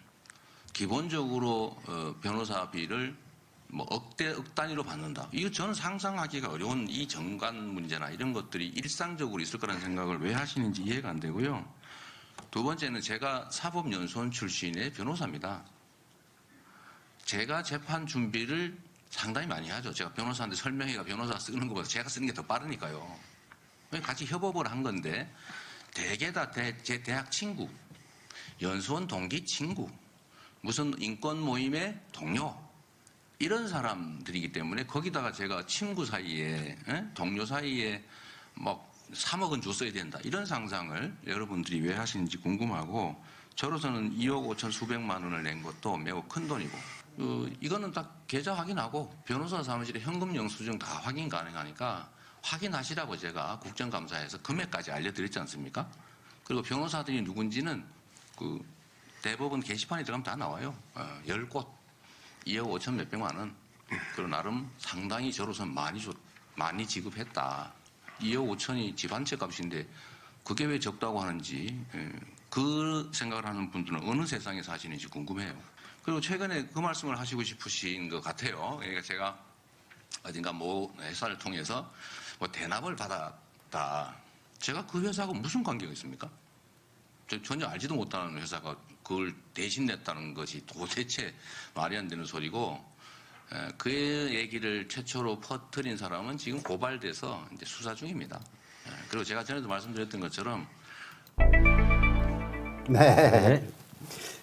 기본적으로 변호사비를 뭐 억 단위로 받는다. 이거 저는 상상하기가 어려운 이 정관 문제나 이런 것들이 일상적으로 있을 거라는 생각을 왜 하시는지 이해가 안 되고요. 두 번째는 제가 사법연수원 출신의 변호사입니다. 제가 재판 준비를 상당히 많이 하죠. 제가 변호사한테 설명회가 변호사 쓰는 것보다 제가 쓰는 게 더 빠르니까요. 같이 협업을 한 건데 대개 다 제 대학 친구, 연수원 동기 친구, 무슨 인권 모임의 동료 이런 사람들이기 때문에 거기다가 제가 친구 사이에 동료 사이에 막 3억은 줬어야 된다 이런 상상을 여러분들이 왜 하시는지 궁금하고 저로서는 2억 5천 수백만 원을 낸 것도 매우 큰 돈이고 이거는 다 계좌 확인하고 변호사 사무실에 현금 영수증 다 확인 가능하니까 확인하시라고 제가 국정감사에서 금액까지 알려드렸지 않습니까? 그리고 변호사들이 누군지는 그 대법원 게시판에 들어가면 다 나와요. 10곳 2억 5천 몇백만 원. 그리고 나름 상당히 저로서는 많이 지급했다. 2억 5천이 집 한 채 값인데 그게 왜 적다고 하는지 그 생각을 하는 분들은 어느 세상에 사시는지 궁금해요. 그리고 최근에 그 말씀을 하시고 싶으신 것 같아요. 그러니까 제가 어딘가 뭐 회사를 통해서 뭐 대납을 받았다. 제가 그 회사하고 무슨 관계가 있습니까? 전혀 알지도 못하는 회사가 그걸 대신 냈다는 것이 도대체 말이 안 되는 소리고 그 얘기를 최초로 퍼뜨린 사람은 지금 고발돼서 이제 수사 중입니다. 그리고 제가 전에도 말씀드렸던 것처럼 네.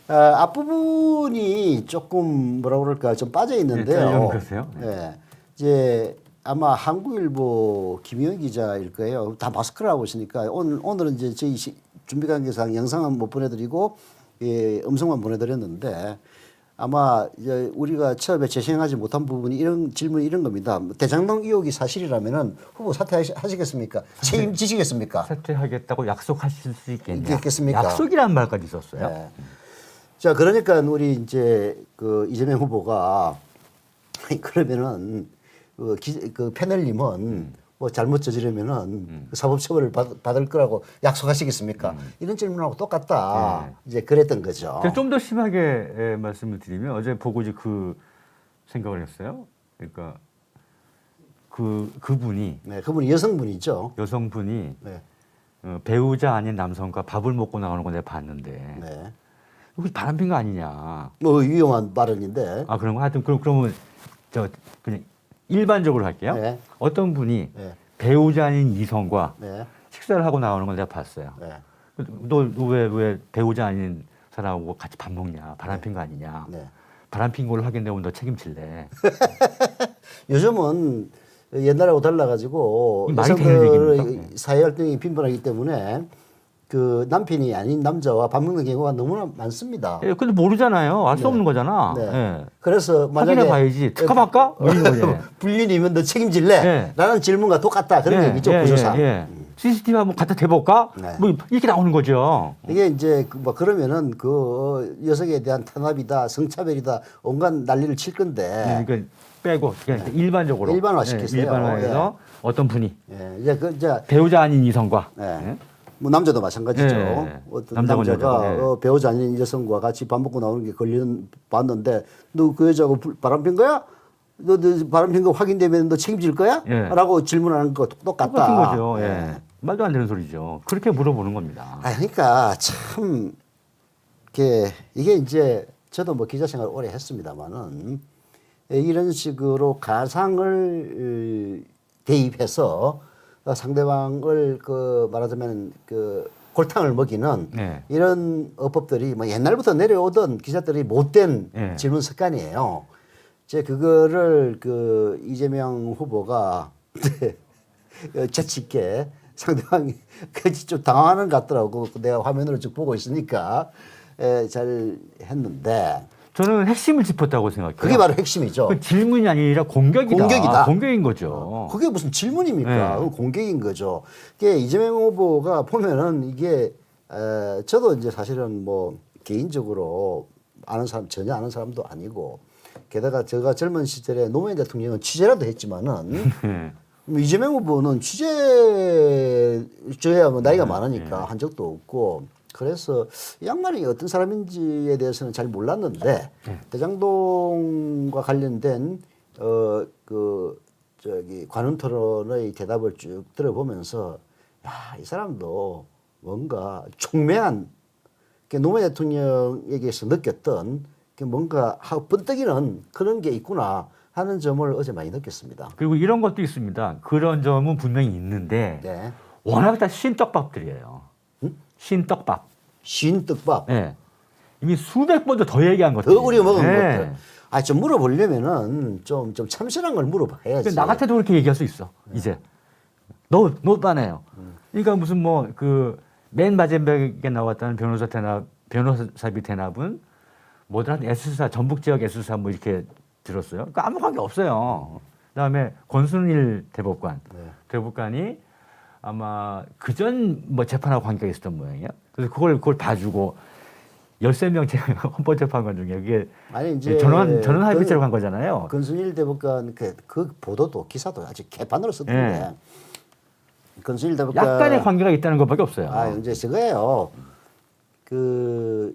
앞부분이 조금 뭐라 그럴까 좀 빠져 있는데요. 그러세요? 네. 이제 아마 한국일보 김희영 기자일 거예요. 다 마스크를 하고 있으니까 오늘은 이제 저희 준비 관계상 영상은 못 보내드리고 음성만 보내드렸는데 아마 이제 우리가 처음에 재생하지 못한 부분이 이런 질문이 이런 겁니다. 대장동 의혹이 사실이라면은 후보 사퇴하시겠습니까? 책임지시겠습니까? 사퇴하겠다고 약속하실 수 있겠습니까? 약속이라는 말까지 있었어요. 네. 자, 그러니까 우리 이제 그 이재명 후보가 그러면은 그 패널님은 뭐 잘못 저지르면은 사법처벌을 받을 거라고 약속하시겠습니까? 이런 질문하고 똑같다. 네. 이제 그랬던 거죠. 좀 더 심하게 말씀을 드리면 어제 보고 이제 그 생각을 했어요. 그러니까 그분이 네, 그분이 여성분이죠. 여성분이 네. 배우자 아닌 남성과 밥을 먹고 나오는 걸 내가 봤는데 네. 이거 바람핀 거 아니냐. 뭐 위험한 발언인데. 아 그런 거 하여튼 그러면 저 그냥 일반적으로 할게요. 네. 어떤 분이 네. 배우자 아닌 이성과 네. 식사를 하고 나오는 걸 내가 봤어요. 네. 너 왜 배우자 아닌 사람하고 같이 밥 먹냐? 바람핀 거 아니냐? 네. 바람핀 걸로 확인되면 너 책임질래? 요즘은 옛날하고 달라가지고 말이 되는 여성들의 얘기입니까? 사회 활동이 빈번하기 때문에 그 남편이 아닌 남자와 밥 먹는 경우가 너무나 많습니다. 예, 근데 모르잖아요. 알 수 네. 없는 거잖아. 네. 예. 그래서 만약에 확인해 봐야지. 특검할까? 뭐 이런 거지. 불륜이면 너 책임질래? 네. 라는 질문과 똑같다. 그런 얘기죠, 구조상. CCTV 한번 갖다 대볼까? 네. 뭐 이렇게 나오는 거죠. 이게 이제 뭐 그러면은 그 여성에 대한 탄압이다, 성차별이다, 온갖 난리를 칠 건데. 그러니까 빼고 그냥 일반적으로 일반화시켰어요. 일반화해서 어떤 분이 예, 이제 배우자 아닌 이성과 예. 예. 뭐 남자도 마찬가지죠. 네. 어떤 남자건 남자가 여자건, 네. 배우자 아닌 여성과 같이 밥 먹고 나오는 게 봤는데 너 그 여자하고 바람 핀 거야? 너 바람 핀 거 확인되면 너 책임질 거야? 예. 라고 질문하는 거 똑같다. 똑같은 거죠. 예. 말도 안 되는 소리죠. 그렇게 물어보는 겁니다. 아, 그러니까 참 이게 이제 저도 뭐 기자 생활 오래 했습니다만은 이런 식으로 가상을 대입해서 상대방을 말하자면 골탕을 먹이는 네. 이런 어법들이 뭐 옛날부터 내려오던 기자들이 못된 네. 질문 습관이에요. 이제 그거를 이재명 후보가 재치 있게 상대방이 좀 당황하는 것 같더라고. 내가 화면으로 쭉 보고 있으니까 잘 했는데 저는 핵심을 짚었다고 생각해요. 그게 바로 핵심이죠. 그 질문이 아니라 공격이다. 공격이다. 공격인 거죠. 그게 무슨 질문입니까? 네. 그건 공격인 거죠. 이게 이재명 후보가 보면은 이게 저도 이제 사실은 뭐 개인적으로 아는 사람 전혀 아는 사람도 아니고 게다가 제가 젊은 시절에 노무현 대통령은 취재라도 했지만은 이재명 후보는 취재줘야 뭐 나이가 많으니까 한 적도 없고 그래서 이 양반이 어떤 사람인지에 대해서는 잘 몰랐는데 대장동과 관련된 관훈 토론의 대답을 쭉 들어보면서 야, 이 사람도 뭔가 총명한 노무현 대통령에게서 느꼈던 뭔가 하고 번뜩이는 그런 게 있구나 하는 점을 어제 많이 느꼈습니다. 그리고 이런 것도 있습니다. 그런 점은 분명히 있는데 네. 워낙 다 신떡밥들이에요. 신떡밥. 신떡밥. 네. 이미 수백 번도 더 얘기한 것들. 더 우려 먹은 네. 것들. 아, 좀 물어보려면은 좀 참신한 걸 물어봐야지. 나 같아도 그렇게 얘기할 수 있어. 이제 너 빠네요. 그러니까 무슨 뭐 맨 마지막에 나왔다는 변호사비 대납은 뭐더라 S사 전북 지역 S사 뭐 이렇게 들었어요. 그러니까 아무 관계 없어요. 그다음에 권순일 대법관이 아마 그전 뭐 재판하고 관계가 있었던 모양이에요. 그래서 그걸 봐주고 13명 헌법재판관 중에 그게 아니 이제 전원 합의체로 간 거잖아요. 권순일 대법관 그 보도도 기사도 아직 개판으로 썼던데 권순일 대법관 약간의 관계가 있다는 것밖에 없어요. 아 이제 저거예요.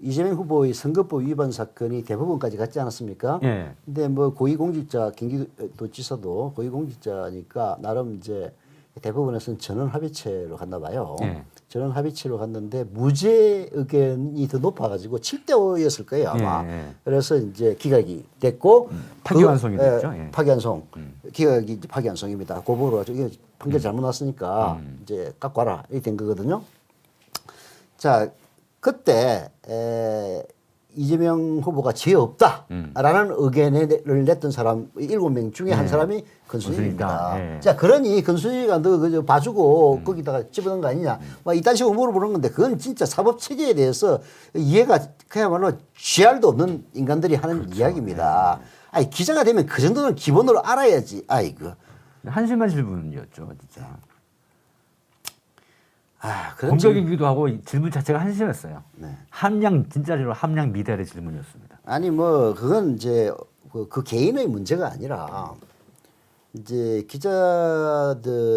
이재명 후보의 선거법 위반 사건이 대법원까지 갔지 않았습니까? 예. 근데 뭐 고위공직자 경기도지사도 고위공직자니까 나름 이제 대법원에서는 전원 합의체로 갔나 봐요. 예. 전원 합의체로 갔는데 무죄 의견이 더 높아가지고 7대5였을 거예요 아마. 예. 그래서 이제 기각이 됐고 파기환송이 됐죠. 예. 파기환송. 기각이 이제 파기환송입니다. 고법으로 이게 판결 잘못 났으니까 이제 갖고 와라 이렇게 된 거거든요. 자 그때 이재명 후보가 죄 없다라는 의견을 냈던 사람 7명 중에 한 사람이 권순일입니다. 권순일이다. 예. 자, 그러니 권순일이가 너 그저 봐주고 거기다가 집어넣은 거 아니냐? 막 이딴 식으로 물어보는 건데 그건 진짜 사법 체계에 대해서 이해가 그야말로 GR도 없는 인간들이 하는 이야기입니다. 아니 기자가 되면 그 정도는 기본으로 알아야지. 아이고. 한심한 질문이었죠, 진짜. 그런 공격이기도 하고 질문 자체가 한심했어요. 네. 진짜로 함량 미달의 질문이었습니다. 아니 뭐 그건 이제 그 개인의 문제가 아니라 이제 기자들이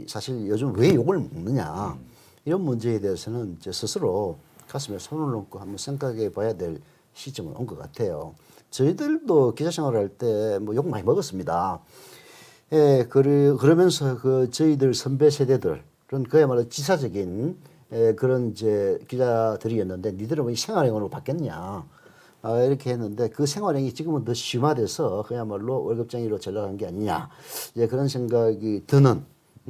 사실 요즘 왜 욕을 먹느냐 이런 문제에 대해서는 이제 스스로 가슴에 손을 얹고 한번 생각해 봐야 될 시점은 온 것 같아요. 저희들도 기자 생활할 때 뭐 욕 많이 먹었습니다. 예, 그러면서 저희들 선배 세대들은 그야말로 지사적인 그런 이제 기자들이었는데 니들은 왜 생활형으로 바뀌었냐 이렇게 했는데 그 생활형이 지금은 더 심화돼서 그야말로 월급쟁이로 전락한 게 아니냐 이제 그런 생각이 드는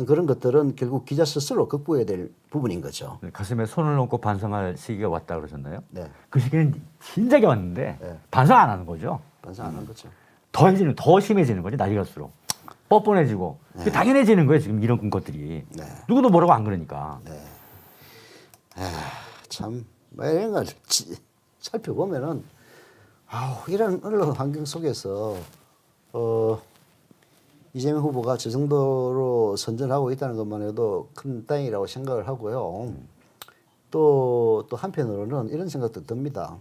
그런 것들은 결국 기자 스스로 극복해야 될 부분인 거죠. 가슴에 손을 얹고 반성할 시기가 왔다 그러셨나요? 네. 그 시기는 진작에 왔는데 네. 반성 안 하는 거죠. 반성 안 한 거죠. 더 심해지는 거지 나이 갈수록 뻔뻔해지고 네. 당연해지는 거예요 지금 이런 것들이. 네. 누구도 뭐라고 안 그러니까. 참 이런 걸 살펴보면은 이런 언론 환경 속에서 이재명 후보가 저 정도로 선전하고 있다는 것만 해도 큰 다행이라고 생각을 하고요. 또 한편으로는 이런 생각도 듭니다.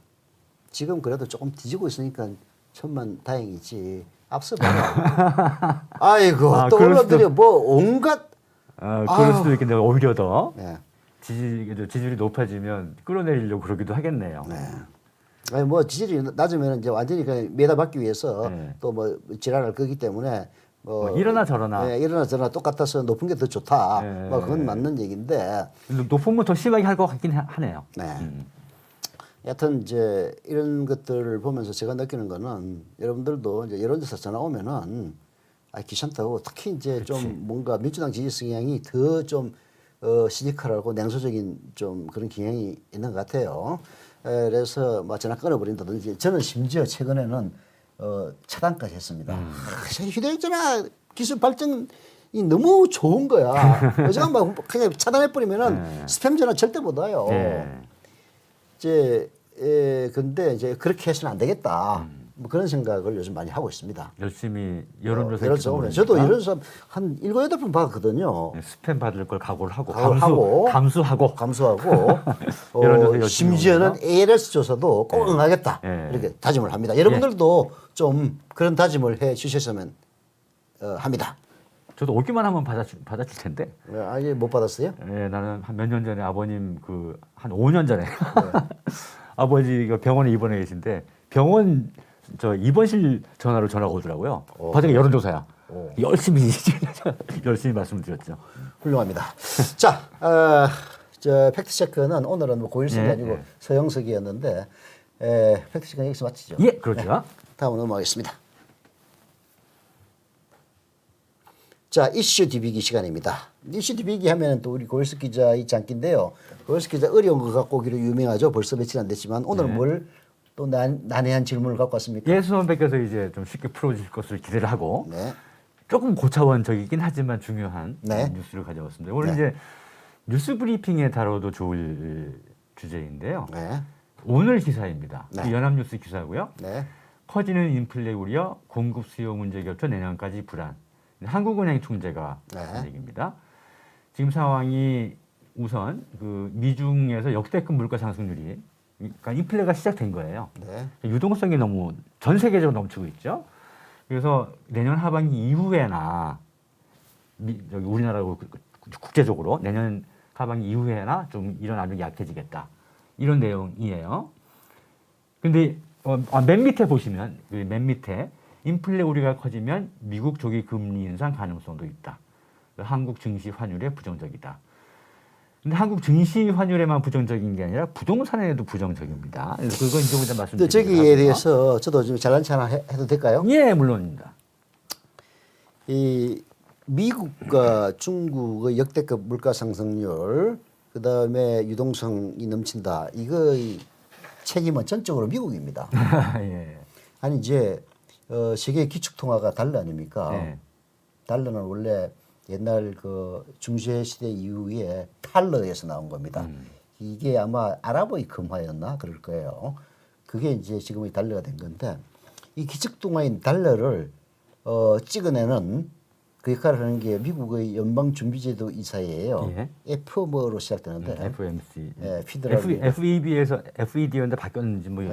지금 그래도 조금 뒤지고 있으니까 천만 다행이지. 앞서 봐라. 아이고 또 그럴 언론들이 뭐 온갖 그럴 수도 있겠는데 오히려 더 네. 지지율이 높아지면 끌어내리려고 그러기도 하겠네요. 네. 아니 뭐 지지율이 낮으면 이제 완전히 그냥 매달받기 위해서 네. 또 뭐 지랄할 거기 때문에 뭐 이러나 저러나. 네, 이러나 저러나 똑같아서 높은 게 더 좋다. 네. 뭐 그건 맞는 얘기인데. 높으면 더 심하게 할 것 같긴 하네요. 네. 여하튼 이제 이런 것들을 보면서 제가 느끼는 거는 여러분들도 이제 여론조사 전화 오면은 귀찮다고 특히 이제 좀 뭔가 민주당 지지 성향이 더 좀 시니컬하고 냉소적인 좀 그런 경향이 있는 것 같아요. 그래서 뭐 전화 끊어버린다든지 저는 심지어 최근에는 차단까지 했습니다. 휴대전화 기술 발전이 너무 좋은 거야. 요즘 막 그냥 차단해버리면은 스팸 전화 절대 못 와요. 이제 근데 이제 그렇게 해서는 안 되겠다. 뭐 그런 생각을 요즘 많이 하고 있습니다. 열심히 여론조사 저도 여론조사 한 7, 8번 받았거든요. 스팸 받을 걸 각오를 하고 감수하고 여론조사 열심히 심지어는 오면서. ALS 조사도 꼭 응하겠다. 네. 이렇게 다짐을 합니다. 여러분들도 좀 그런 다짐을 해 주셨으면 합니다. 저도 오기만 하면 받아줄 텐데. 아예 못 받았어요? 예, 나는 한 몇 년 전에 아버님 한 5년 전에 아버지가 병원에 입원해 계신데 병원 저 입원실 전화로 전화가 오더라고요. 받은 여론조사야. 열심히 말씀드렸죠. 훌륭합니다. 자, 저 팩트 체크는 오늘은 뭐 고일석이 아니고 서영석이었는데 팩트 체크는 여기서 마치죠. 예, 그렇죠. 네, 다음 넘어가겠습니다. 자, 이슈 디비기 시간입니다. 이슈 디비기 하면 또 우리 고일석 기자 있지 않긴데요. 고일석 기자 어려운 거 갖고 오기로 유명하죠. 벌써 며칠 안 됐지만 오늘은 뭘 또 난해한 질문을 갖고 왔습니까? 예, 수원백께서 이제 좀 쉽게 풀어주실 것을 기대를 하고 네. 조금 고차원적이긴 하지만 중요한 네. 뉴스를 가져왔습니다. 오늘 이제 뉴스 브리핑에 다뤄도 좋을 주제인데요. 네. 오늘 기사입니다. 네. 연합뉴스 기사고요. 네. 커지는 인플레 우려, 공급 수요 문제 겹쳐 내년까지 불안. 한국은행 총재가 한 얘기입니다. 지금 상황이 우선 그 미중에서 역대급 물가 상승률이 그러니까 인플레가 시작된 거예요. 네. 유동성이 너무 전 세계적으로 넘치고 있죠. 그래서 내년 하반기 이후에나 여기 우리나라고 국제적으로 내년 하반기 이후에나 좀 이런 압력이 약해지겠다. 이런 내용이에요. 근데 맨 밑에 보시면 맨 밑에 인플레 우려가 커지면 미국 조기 금리 인상 가능성도 있다. 한국 증시 환율에 부정적이다. 근데 한국 증시 환율에만 부정적인 게 아니라 부동산에도 부정적입니다. 그래서 그건 이제 먼저 말씀드리겠습니다. 저기에 대해서 저도 좀 잘난 체 하나 해도 될까요? 예, 물론입니다. 이 미국과 중국의 역대급 물가 상승률, 그 다음에 유동성이 넘친다. 이거의 책임은 전적으로 미국입니다. 예. 아니 이제 세계 기축통화가 달러 아닙니까? 네. 달러는 원래 옛날 그 중세 시대 이후에 탈러에서 나온 겁니다. 이게 아마 아랍의 금화였나 그럴 거예요. 그게 이제 지금의 달러가 된 건데 이 기축통화인 달러를 찍어내는 그 역할을 하는 게 미국의 연방준비제도 이사회예요. 예. FM으로 시작되는데 FMC. 예, 피드럴 FEB에서 FED였는데 바뀌었는지 뭐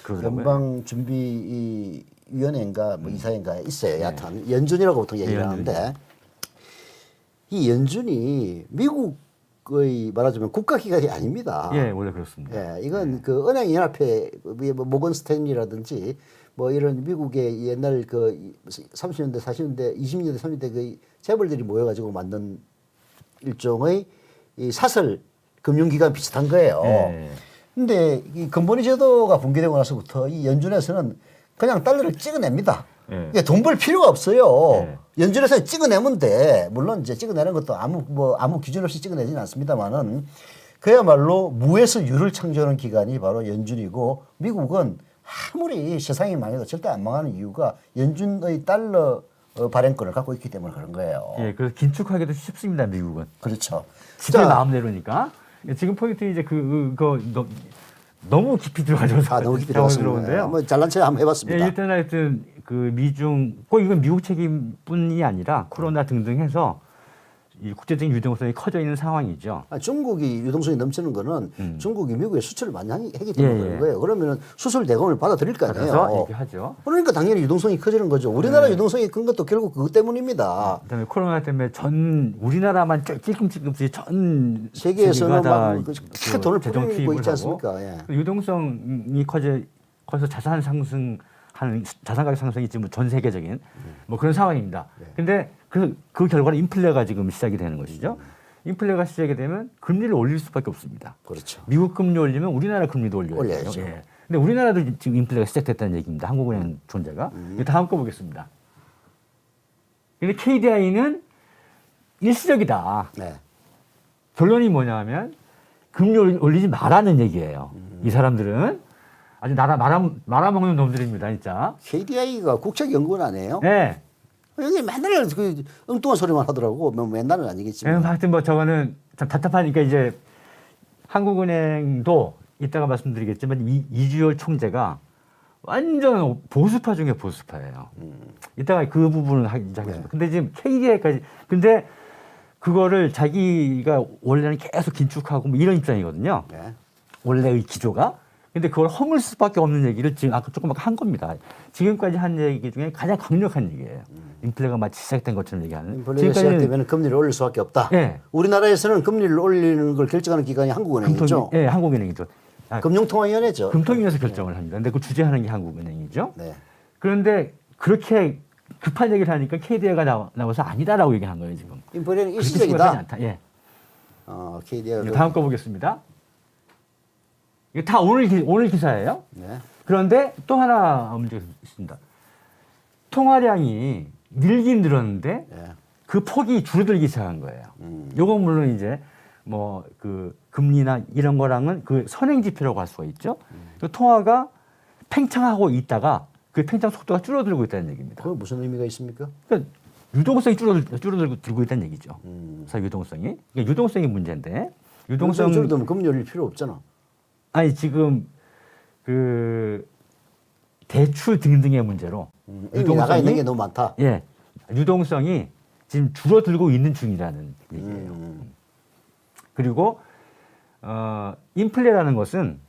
그러더라고요. 연방준비위원회인가 뭐 이사회인가 있어요. 여하튼 연준이라고 보통 얘기를 하는데 이 연준이 미국의 말하자면 국가기관이 아닙니다. 예, 원래 그렇습니다. 예, 이건 그 은행연합회, 뭐 모건 스탠리라든지 뭐 이런 미국의 옛날 그 30년대, 40년대, 20년대, 30년대 그 재벌들이 모여가지고 만든 일종의 이 사설 금융기관 비슷한 거예요. 예. 근데 이 건보니 제도가 붕괴되고 나서부터 이 연준에서는 그냥 달러를 찍어냅니다. 예. 이게 돈 벌 필요가 없어요. 예. 연준에서 찍어내면 돼. 물론 이제 찍어내는 것도 아무 기준 없이 찍어내지는 않습니다만은 그야말로 무에서 유를 창조하는 기관이 바로 연준이고 미국은 아무리 세상이 망해도 절대 안 망하는 이유가 연준의 달러 발행권을 갖고 있기 때문에 그런 거예요. 예, 그래서 긴축하기도 쉽습니다, 미국은. 그렇죠. 지들 마음대로니까. 지금 포인트 이제 너무 깊이 들어가셔서 너무 깊이 들어갔습니다. 뭐 잘난 체 한번 해봤습니다. 예, 일단 하여튼 그 미중 꼭 이건 미국 책임뿐이 아니라 코로나 등등 해서 이 국제적인 유동성이 커져 있는 상황이죠. 중국이 유동성이 넘치는 거는 중국이 미국에 수출을 많이 하기 때문에 그런 거예요. 그러면 수출 대금을 받아들일 거 아니에요. 그래서 얘기하죠. 그러니까 당연히 유동성이 커지는 거죠. 우리나라 유동성이 큰 것도 결국 그것 때문입니다. 그다음에 코로나 때문에 전 우리나라만 찔끔찔끔씩 전 세계에서는 다 막 그 돈을 재정 뿌리고 투입을 있지 하고 않습니까? 예. 유동성이 커서 자산 상승하는 자산 가격 상승이 지금 전 세계적인 뭐 그런 상황입니다. 근데 그 결과는 인플레가 지금 시작이 되는 것이죠. 인플레가 시작이 되면 금리를 올릴 수밖에 없습니다. 그렇죠. 미국 금리 올리면 우리나라 금리도 올려야죠. 올려야죠. 예. 근데 우리나라도 지금 인플레가 시작됐다는 얘기입니다. 한국은행 존재가. 다음 거 보겠습니다. 근데 KDI는 일시적이다. 네. 결론이 뭐냐면 금리 올리지 말라는 얘기예요. 이 사람들은 아주 말아먹는 놈들입니다, 진짜. KDI가 국책연구원 아니에요? 네. 여기 맨날 그 엉뚱한 소리만 하더라고. 뭐 맨날은 아니겠지만. 하여튼 뭐 저거는 참 답답하니까 이제 한국은행도 이따가 말씀드리겠지만 이주열 총재가 완전 보수파 중에 보수파예요. 이따가 그 부분을 하겠습니다. 근데 지금 KDI까지 근데 그거를 자기가 원래는 계속 긴축하고 뭐 이런 입장이거든요. 네. 원래의 기조가. 근데 그걸 허물 수밖에 없는 얘기를 지금 아까 조금 한 겁니다. 지금까지 한 얘기 중에 가장 강력한 얘기예요. 인플레가 마치 시작된 것처럼 얘기하는. 인플레가 시작되면 금리를 올릴 수밖에 없다. 예. 우리나라에서는 금리를 올리는 걸 결정하는 기관이 한국은행이죠. 예, 한국은행이죠. 금융통화위원회죠. 금통위에서 결정을 합니다. 근데 그 주재하는 게 한국은행이죠. 네. 그런데 그렇게 급한 얘기를 하니까 KDI가 나와서 아니다라고 얘기한 거예요 지금. 인플레는 그렇게 심각하지 일시적이다. 않다. 예. KDI가 다음 거 보겠습니다. 이게 다 오늘 기사예요. 네. 그런데 또 하나 문제가 있습니다. 통화량이 늘긴 늘었는데 네. 그 폭이 줄어들기 시작한 거예요. 요건 물론 이제 뭐 그 금리나 이런 거랑은 그 선행 지표라고 할 수가 있죠. 그 통화가 팽창하고 있다가 그 팽창 속도가 줄어들고 있다는 얘기입니다. 그건 무슨 의미가 있습니까? 그러니까 유동성이 줄어들고 있다는 얘기죠. 사실 유동성이. 그러니까 유동성이 문제인데 유동성이 줄어들면 금리 올릴 필요 없잖아. 아니 지금 그 대출 등등의 문제로 이미 나가 있는 게 너무 많다. 예, 유동성이 지금 줄어들고 있는 중이라는 얘기예요. 그리고 인플레라는 것은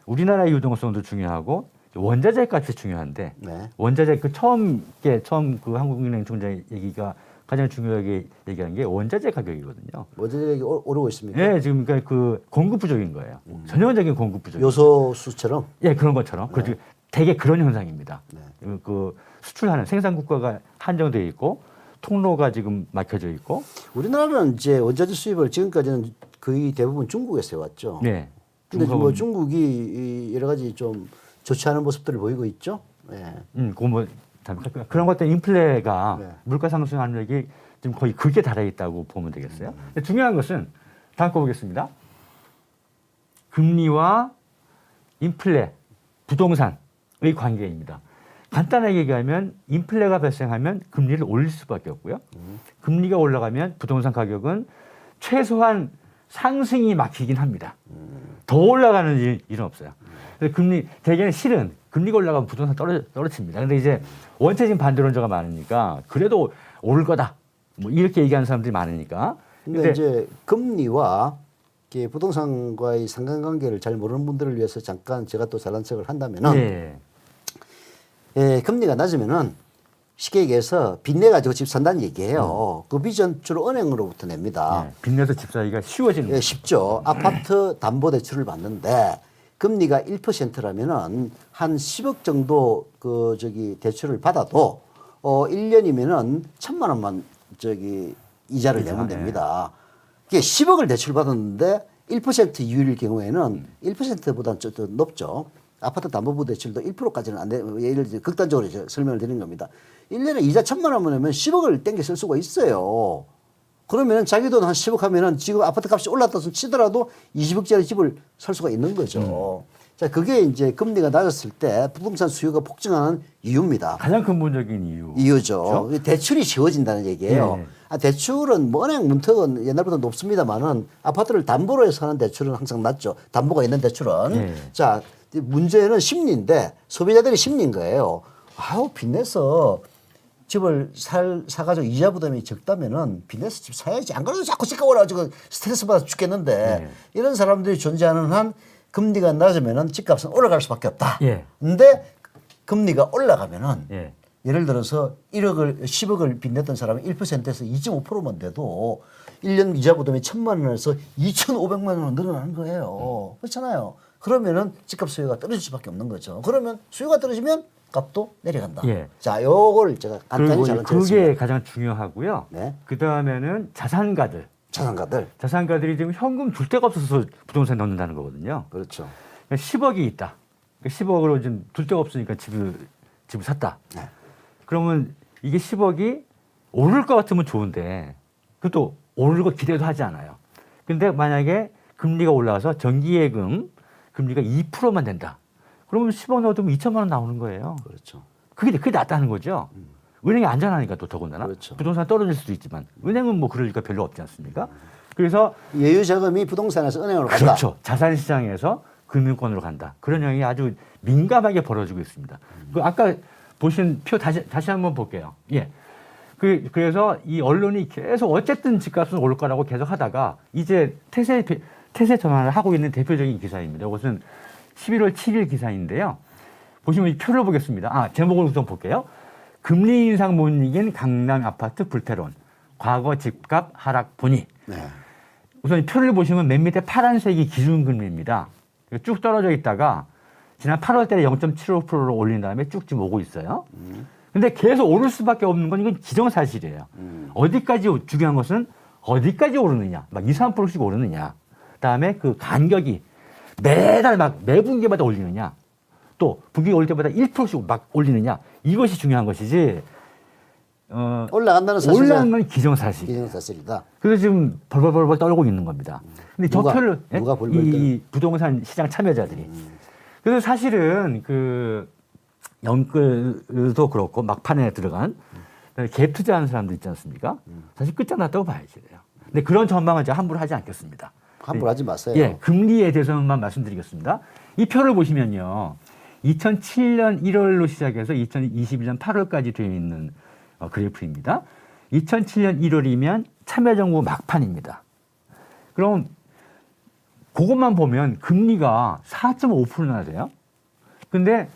우리나라의 유동성도 중요하고 원자재 값이 중요한데 네. 원자재 처음 그 한국은행 총재 얘기가 가장 중요하게 얘기하는 게 원자재 가격이거든요. 원자재가 오르고 있습니까? 예, 지금 그러니까 그 공급 부족인 거예요. 전형적인 공급 부족. 요소수처럼. 예, 그런 것처럼. 네. 그렇죠. 되게 그런 현상입니다. 네. 그 수출하는 생산 국가가 한정되어 있고 통로가 지금 막혀져 있고. 우리나라는 이제 원자재 수입을 지금까지는 거의 대부분 중국에서 해왔죠. 네. 근데 뭐 중국이 여러 가지 좀 좋지 않은 모습들을 보이고 있죠. 예. 뭐 그런 것들 인플레가 네. 물가 상승 압력이 지금 거의 극에 달해 있다고 보면 되겠어요. 근데 중요한 것은 다음 거 보겠습니다. 금리와 인플레, 부동산의 관계입니다. 간단하게 얘기하면 인플레가 발생하면 금리를 올릴 수밖에 없고요. 금리가 올라가면 부동산 가격은 최소한 상승이 막히긴 합니다. 더 올라가는 일은 없어요. 그래서 대개는 실은 금리가 올라가면 부동산 떨어집니다. 근데 이제 원체적인 반대론자가 많으니까 그래도 오를 거다. 뭐 이렇게 얘기하는 사람들이 많으니까. 근데 이제 금리와 부동산과의 상관관계를 잘 모르는 분들을 위해서 잠깐 제가 또 잘난 척을 한다면은 예. 예, 금리가 낮으면은 쉽게 얘기해서 빚내 가지고 집 산다는 얘기예요. 그 빚은 주로 은행으로부터 냅니다. 예. 빚내서 집 사기가 쉬워지는 예, 거죠. 쉽죠. 아파트 담보 대출을 받는데 금리가 1%라면은 한 10억 정도 대출을 받아도 1년이면은 1,000만 원만 이자를 내면 됩니다. 이게 10억을 대출 받았는데 1% 이율일 경우에는 1%보다는 좀 더 높죠. 아파트 담보부 대출도 1%까지는 안 돼. 예를 들어 극단적으로 설명을 드리는 겁니다. 1년에 이자 1,000만 원만 내면 10억을 땡겨 쓸 수가 있어요. 그러면 자기 돈 한 10억 하면은 지금 아파트 값이 올랐다 치더라도 20억짜리 집을 살 수가 있는 거죠. 자, 그게 이제 금리가 낮았을 때 부동산 수요가 폭증하는 이유입니다. 가장 근본적인 이유죠. 그렇죠? 대출이 쉬워진다는 얘기예요. 네. 대출은 뭐 은행 문턱은 옛날보다 높습니다만은 아파트를 담보로 해서 하는 대출은 항상 낮죠. 담보가 있는 대출은. 네. 자, 문제는 심리인데 소비자들이 심리인 거예요. 아우, 빚내서 집을 사가지고 이자 부담이 적다면은 빚내서 집 사야지. 안 그래도 자꾸 집값 올라가지고 스트레스 받아 죽겠는데 네. 이런 사람들이 존재하는 한 금리가 낮으면은 집값은 올라갈 수밖에 없다. 예. 근데 금리가 올라가면은 예. 예를 들어서 10억을 빚냈던 사람이 1%에서 2.5%만 돼도 1년 이자 부담이 1,000만 원에서 2,500만 원으로 늘어나는 거예요. 그렇잖아요. 그러면은 집값 수요가 떨어질 수밖에 없는 거죠. 그러면 수요가 떨어지면 값도 내려간다. 예. 자, 요걸 제가 간단히 그리고 잘 그게 드렸습니다. 가장 중요하고요. 네. 그 다음에는 자산가들. 자산가들. 자산가들이 지금 현금 줄 데가 없어서 부동산에 넣는다는 거거든요. 그렇죠. 그러니까 10억이 있다. 10억으로 지금 둘 데가 없으니까 집을 샀다. 네. 그러면 이게 10억이 오를 것 같으면 좋은데 그것도 오를 거 기대도 하지 않아요. 근데 만약에 금리가 올라가서 정기예금 금리가 2%만 된다. 그러면 10억 넣어두면 2천만 원 나오는 거예요. 그렇죠. 그게 낫다는 거죠. 은행이 안전하니까 또 더군다나. 그렇죠. 부동산 떨어질 수도 있지만 은행은 뭐 그럴 리가 별로 없지 않습니까? 그래서 예유 자금이 부동산에서 은행으로 간다. 그렇죠. 자산 시장에서 금융권으로 간다. 그런 현상이 아주 민감하게 벌어지고 있습니다. 그 아까 보신 표 다시 한번 볼게요. 예. 그래서 이 언론이 계속 어쨌든 집값은 오를 거라고 계속 하다가 이제 태세 전환을 하고 있는 대표적인 기사입니다. 이것은 11월 7일 기사인데요. 보시면 이 표를 보겠습니다. 제목을 우선 볼게요. 금리 인상 못 이긴 강남 아파트 불태론. 과거 집값 하락 분위. 네. 우선 이 표를 보시면 맨 밑에 파란색이 기준금리입니다. 쭉 떨어져 있다가 지난 8월 달에 0.75%로 올린 다음에 쭉 지금 오고 있어요. 근데 계속 오를 수밖에 없는 건 이건 기정사실이에요. 어디까지 중요한 것은 어디까지 오르느냐. 막 2, 3%씩 오르느냐. 그다음에 그 간격이 매달 막 매분기마다 올리느냐. 또 분기 올 때마다 1%씩 막 올리느냐. 이것이 중요한 것이지. 올라간다는 사실은 올라가는 건 기정사실. 기정사실이다. 그래서 지금 벌벌벌 떨고 있는 겁니다. 근데 누가? 저 표를 누가 벌벌 이 부동산 시장 참여자들이. 그래서 사실은 그 영끌도 그렇고 막판에 들어간 갭 투자하는 사람들 있지 않습니까? 사실 끝장났다고 봐야지 돼요. 근데 그런 전망은 제가 함부로 하지 않겠습니다. 함부로 하지 마세요. 예, 금리에 대해서만 말씀드리겠습니다. 이 표를 보시면요. 2007년 1월로 시작해서 2021년 8월까지 되어 있는 그래프입니다. 2007년 1월이면 참여정부 막판입니다. 그럼 그것만 보면 금리가 4.5%나 돼요. 근데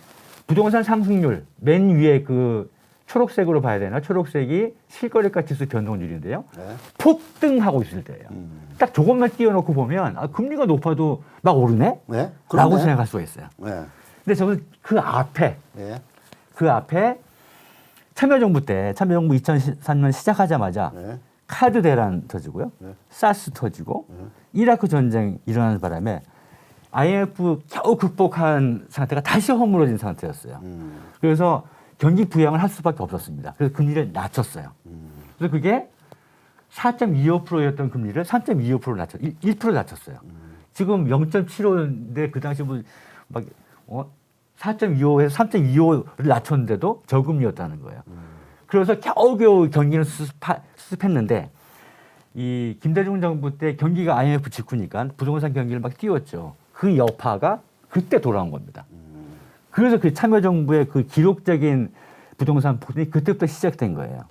부동산 상승률 맨 위에 그 초록색으로 봐야 되나? 초록색이 실거래가 지수 변동률인데요. 네. 폭등하고 있을 때예요. 딱 저것만 띄워놓고 보면 금리가 높아도 막 오르네? 네. 라고 그러네. 생각할 수가 있어요. 네. 근데 저는 그 앞에 네. 참여정부 때 참여정부 2003년 시작하자마자 네. 카드 대란 터지고요. 네. 사스 터지고 이라크 전쟁 일어나는 바람에 IMF 겨우 극복한 상태가 다시 허물어진 상태였어요. 그래서 경기 부양을 할 수밖에 없었습니다. 그래서 금리를 낮췄어요. 그래서 그게 4.25%였던 금리를 3.25%로 1% 낮췄어요. 지금 0.75인데 그 당시 막 4.25에서 3.25를 낮췄는데도 저금리였다는 거예요. 그래서 겨우겨우 경기는 수습했는데 이 김대중 정부 때 경기가 IMF 직후니까 부동산 경기를 막 띄웠죠. 그 여파가 그때 돌아온 겁니다. 그래서 그 참여정부의 그 기록적인 부동산 폭등이 그때부터 시작된 거예요.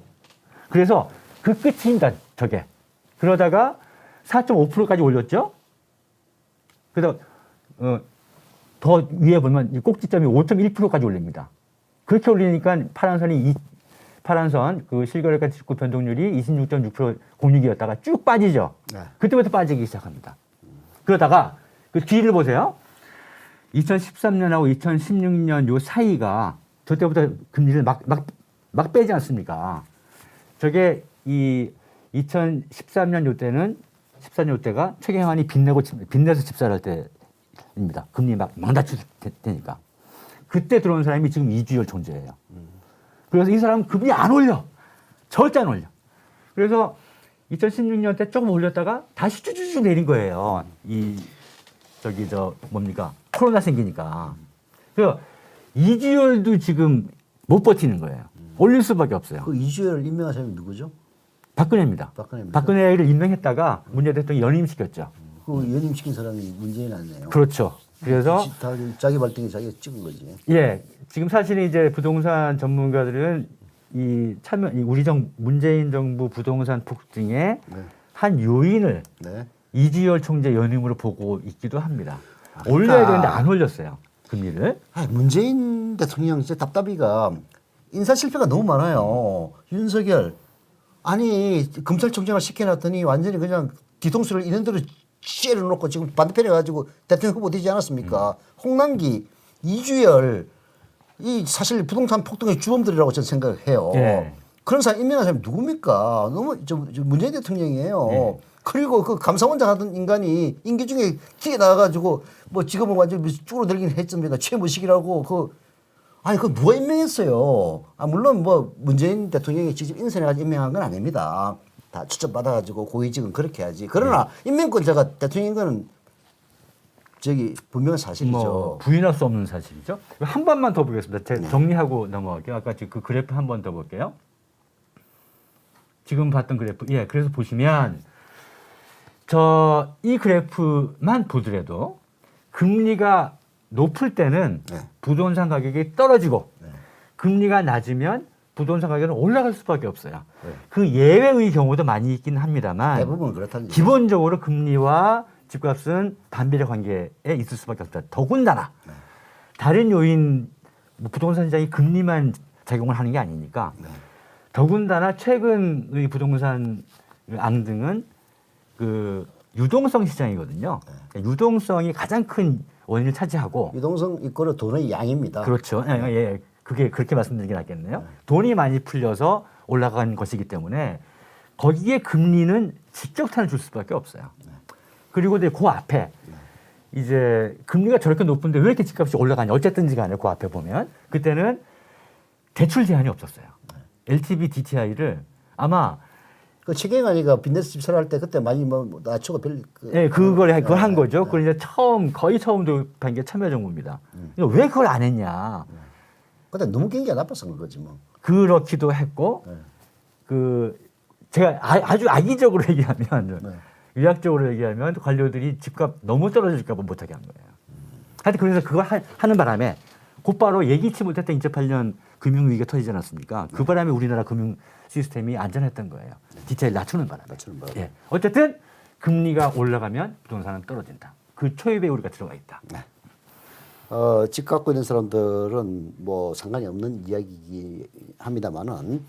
그래서 그 끝입니다, 저게. 그러다가 4.5%까지 올렸죠. 그래서 더 위에 보면 이 꼭지점이 5.1%까지 올립니다. 그렇게 올리니까 파란선 그 실거래가 지수 변동률이 26.6% 공유기였다가 쭉 빠지죠. 네. 그때부터 빠지기 시작합니다. 그러다가 그 뒤를 보세요. 2013년하고 2016년 요 사이가 저 때부터 금리를 막 빼지 않습니까? 저게 이 2013년 요 때는 14년 요 때가 최경환이 빚내서 집사를 할 때입니다. 금리 막 낮출 때니까. 그때 들어온 사람이 지금 이주열 총재예요. 그래서 이 사람은 금리 안 올려. 절대 안 올려. 그래서 2016년 때 조금 올렸다가 다시 쭈쭈쭈 내린 거예요. 코로나 생기니까. 그래서 이주열도 지금 못 버티는 거예요. 올릴 수밖에 없어요. 그 이주열 임명한 사람이 누구죠? 박근혜입니다. 박근혜입니다. 박근혜를 임명했다가 문재 대통령이 연임시켰죠. 그 연임시킨 사람이 문재인 아니에요? 그렇죠. 그래서 다 자기 발등에 자기가 찍은 거지. 예, 지금 사실은 이제 부동산 전문가들은 이 우리 문재인 정부 부동산 폭등의 네. 한 요인을 네. 이주열 총재 연임으로 보고 있기도 합니다. 그러니까 올려야 되는데 안 올렸어요. 금리를. 문재인 대통령 진짜 답답이가 인사 실패가 너무 많아요. 윤석열 아니 검찰총장을 시켜놨더니 완전히 그냥 뒤통수를 이런 대로 찌르 놓고 지금 반대편에 가지고 대통령 후보 되지 않았습니까? 홍남기, 이주열 이 사실 부동산 폭등의 주범들이라고 저는 생각해요. 예. 그런 사람 임명한 사람이 누굽니까? 너무 저 문재인 대통령이에요. 예. 그리고 그 감사원장 하던 인간이 임기 중에 기에 나와가지고 뭐 지금은 완전 줄어들긴 했습니다. 최무식이라고 아니 그 누가 임명했어요? 물론 뭐 문재인 대통령이 직접 인선해가지고 임명한 건 아닙니다. 다 추천 받아가지고 고위직은 그렇게 해야지. 그러나 임명권자가 대통령인 거는 분명한 사실이죠. 뭐 부인할 수 없는 사실이죠. 한 번만 더 보겠습니다. 제가 네. 정리하고 넘어갈게요. 아까 그 그래프 한 번 더 볼게요. 지금 봤던 그래프. 예, 그래서 보시면 이 그래프만 보더라도 금리가 높을 때는 네. 부동산 가격이 떨어지고 네. 금리가 낮으면 부동산 가격은 올라갈 수밖에 없어요. 네. 그 예외의 경우도 많이 있긴 합니다만 대부분 그렇다는 얘기죠. 기본적으로 금리와 집값은 반비례 관계에 있을 수밖에 없다. 더군다나 네. 다른 요인 부동산 시장이 금리만 작용을 하는 게 아니니까 네. 더군다나 최근의 부동산 앙등은 그 유동성 시장이거든요. 그러니까 유동성이 가장 큰 원인을 차지하고 유동성 이거는 돈의 양입니다. 그렇죠. 예, 그게 그렇게 말씀드리는 게 낫겠네요. 돈이 많이 풀려서 올라간 것이기 때문에 거기에 금리는 직격탄을 줄 수밖에 없어요. 그리고 이제 그 앞에 이제 금리가 저렇게 높은데 왜 이렇게 집값이 올라가냐. 어쨌든지 간에 그 앞에 보면 그때는 대출 제한이 없었어요. LTV DTI를 아마 그 최경환이가 빈대스 집사할 때 그때 많이 뭐 낮추고 예, 그걸 한 거죠. 그걸 이제 거의 처음 도입한 게 참여정부입니다. 왜 그걸 안 했냐. 근데 너무 경기가 나빠서 그런 거지 뭐. 그렇기도 했고, 제가 아주 악의적으로 얘기하면, 의학적으로 얘기하면 관료들이 집값 너무 떨어질까 봐 못하게 한 거예요. 하여튼 그래서 그거 하는 바람에 곧바로 예기치 못했던 2008년 금융위기가 터지지 않았습니까? 그 바람에 우리나라 금융 시스템이 안전했던 거예요. DTI를 낮추는 바람에. 예. 어쨌든 금리가 올라가면 부동산은 떨어진다. 그 초입에 우리가 들어가 있다. 집 갖고 있는 사람들은 뭐 상관이 없는 이야기이긴 합니다만은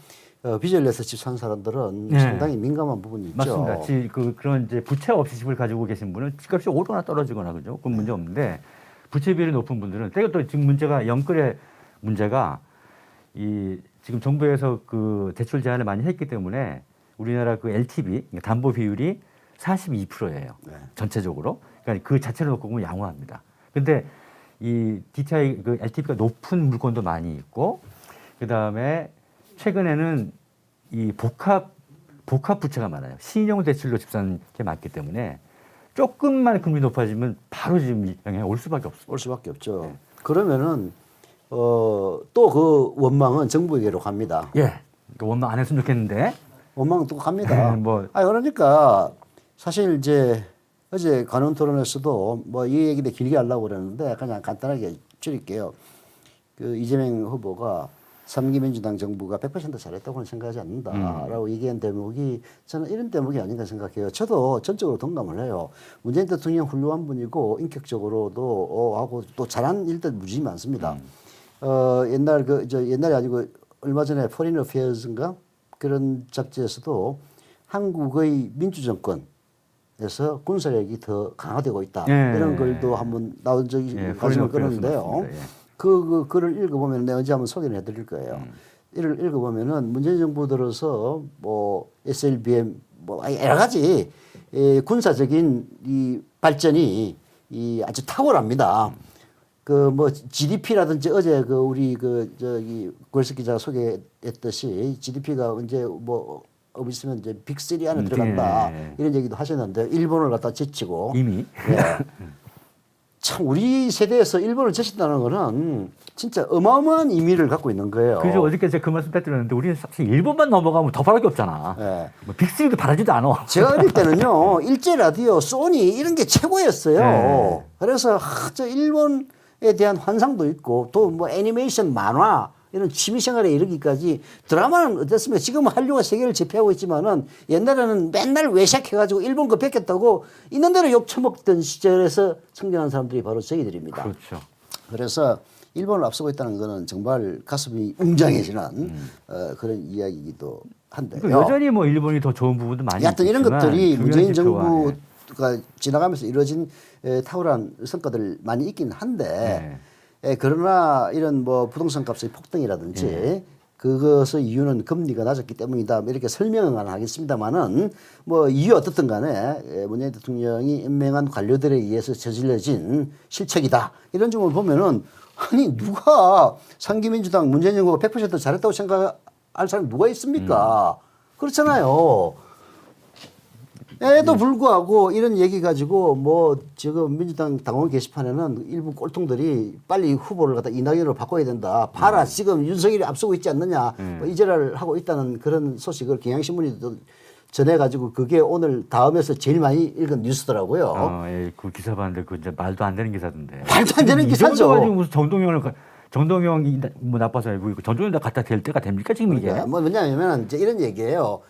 빚을 내서 집 산 사람들은 네. 상당히 민감한 부분이 있죠. 맞습니다. 그런 이제 부채 없이 집을 가지고 계신 분은 집값이 오르거나 떨어지거나 그죠? 그건 문제 없는데 부채 비율이 높은 분들은 때가 또 지금 문제가 영끌의 문제가 지금 정부에서 그 대출 제한을 많이 했기 때문에 우리나라 그 LTV 담보 비율이 42%예요. 네. 전체적으로. 그러니까 그 자체를 놓고 보면 양호합니다. 근데 이 DTI 그 LTV가 높은 물건도 많이 있고 그다음에 최근에는 이 복합 부채가 많아요. 신용 대출로 집 사는 게 많기 때문에 조금만 금리 높아지면 바로 지금 영향이 올 수밖에 없습니다. 올 수밖에 없죠. 그러면은 또 그 원망은 정부에게로 갑니다. 예. 그러니까 원망 안 했으면 좋겠는데. 원망은 또 갑니다. 뭐. 그러니까 사실 이제 어제 관훈 토론에서도 뭐 이 얘기도 길게 하려고 그랬는데 그냥 간단하게 줄일게요. 그 이재명 후보가 3기 민주당 정부가 100% 잘했다고는 생각하지 않는다라고 얘기한 대목이 저는 이런 대목이 아닌가 생각해요. 저도 전적으로 동감을 해요. 문재인 대통령 훌륭한 분이고 인격적으로도 하고 또 잘한 일들 무지 많습니다. 옛날에 아니고 얼마 전에 포린 어페어스인가 그런 잡지에서도 한국의 민주정권에서 군사력이 더 강화되고 있다. 이런 글도 한번 나온 적이 가슴을 끌었는데요. 그 글을 읽어보면 내가 언제 한번 소개를 해드릴 거예요. 이를 읽어보면은 문재인 정부 들어서 뭐 SLBM 뭐 여러 가지 군사적인 이 발전이 아주 탁월합니다. 그 뭐 GDP라든지 어제 그 우리 그 저기 고일석 기자가 소개했듯이 GDP가 언제 뭐 있으면 이제 빅3 안에 들어간다 이런 얘기도 하셨는데 일본을 갖다 제치고 이미 참 우리 세대에서 일본을 제친다는 거는 진짜 어마어마한 의미를 갖고 있는 거예요. 그래서 어저께 제가 그 말씀 드렸는데 우리는 사실 일본만 넘어가면 더 바랄 게 없잖아. 네. 뭐 빅3도 바라지도 않아. 제가 어릴 때는요 일제 라디오, 소니 이런 게 최고였어요. 네. 그래서 저 일본에 대한 환상도 있고 또 뭐 애니메이션, 만화 이런 취미생활에 이르기까지 드라마는 어땠습니까? 지금은 한류가 세계를 제패하고 있지만은 옛날에는 맨날 외식해가지고 일본 거 뺏겼다고 있는 대로 욕 처먹던 시절에서 성장한 사람들이 바로 저희들입니다. 그렇죠. 그래서 일본을 앞서고 있다는 것은 정말 가슴이 웅장해지는 그런 이야기이기도 한데요. 그러니까 여전히 뭐 일본이 더 좋은 부분도 많이 하여튼 이런 있지만 것들이 중요한 문재인 지표와, 정부가 지나가면서 이루어진 탁월한 성과들 많이 있긴 한데 그러나 이런 뭐 부동산 값의 폭등이라든지 그것의 이유는 금리가 낮았기 때문이다. 이렇게 설명은 하겠습니다만은 뭐 이유 어떻든 간에 문재인 대통령이 임명한 관료들에 의해서 저질러진 실책이다. 이런 점을 보면은 아니 누가 상기민주당 문재인 정부가 100% 잘했다고 생각할 사람이 누가 있습니까? 그렇잖아요. 에도 불구하고 이런 얘기 가지고 뭐 지금 민주당 당원 게시판에는 일부 꼴통들이 빨리 후보를 갖다 이낙연으로 바꿔야 된다. 봐라 지금 윤석열이 앞서고 있지 않느냐. 뭐 이제를 하고 있다는 그런 소식을 경향신문이 또 전해가지고 그게 오늘 다음에서 제일 많이 읽은 뉴스더라고요. 예, 그 기사 봤는데 그 이제 말도 안 되는 기사던데. 말도 안 되는 이 기사죠. 정도 가지고 무슨 정동영이 뭐 나빠서 아니고 정동영 갖다 댈 때가 됩니까 지금 이게? 그러니까 뭐 왜냐하면 이제 이런 얘기예요.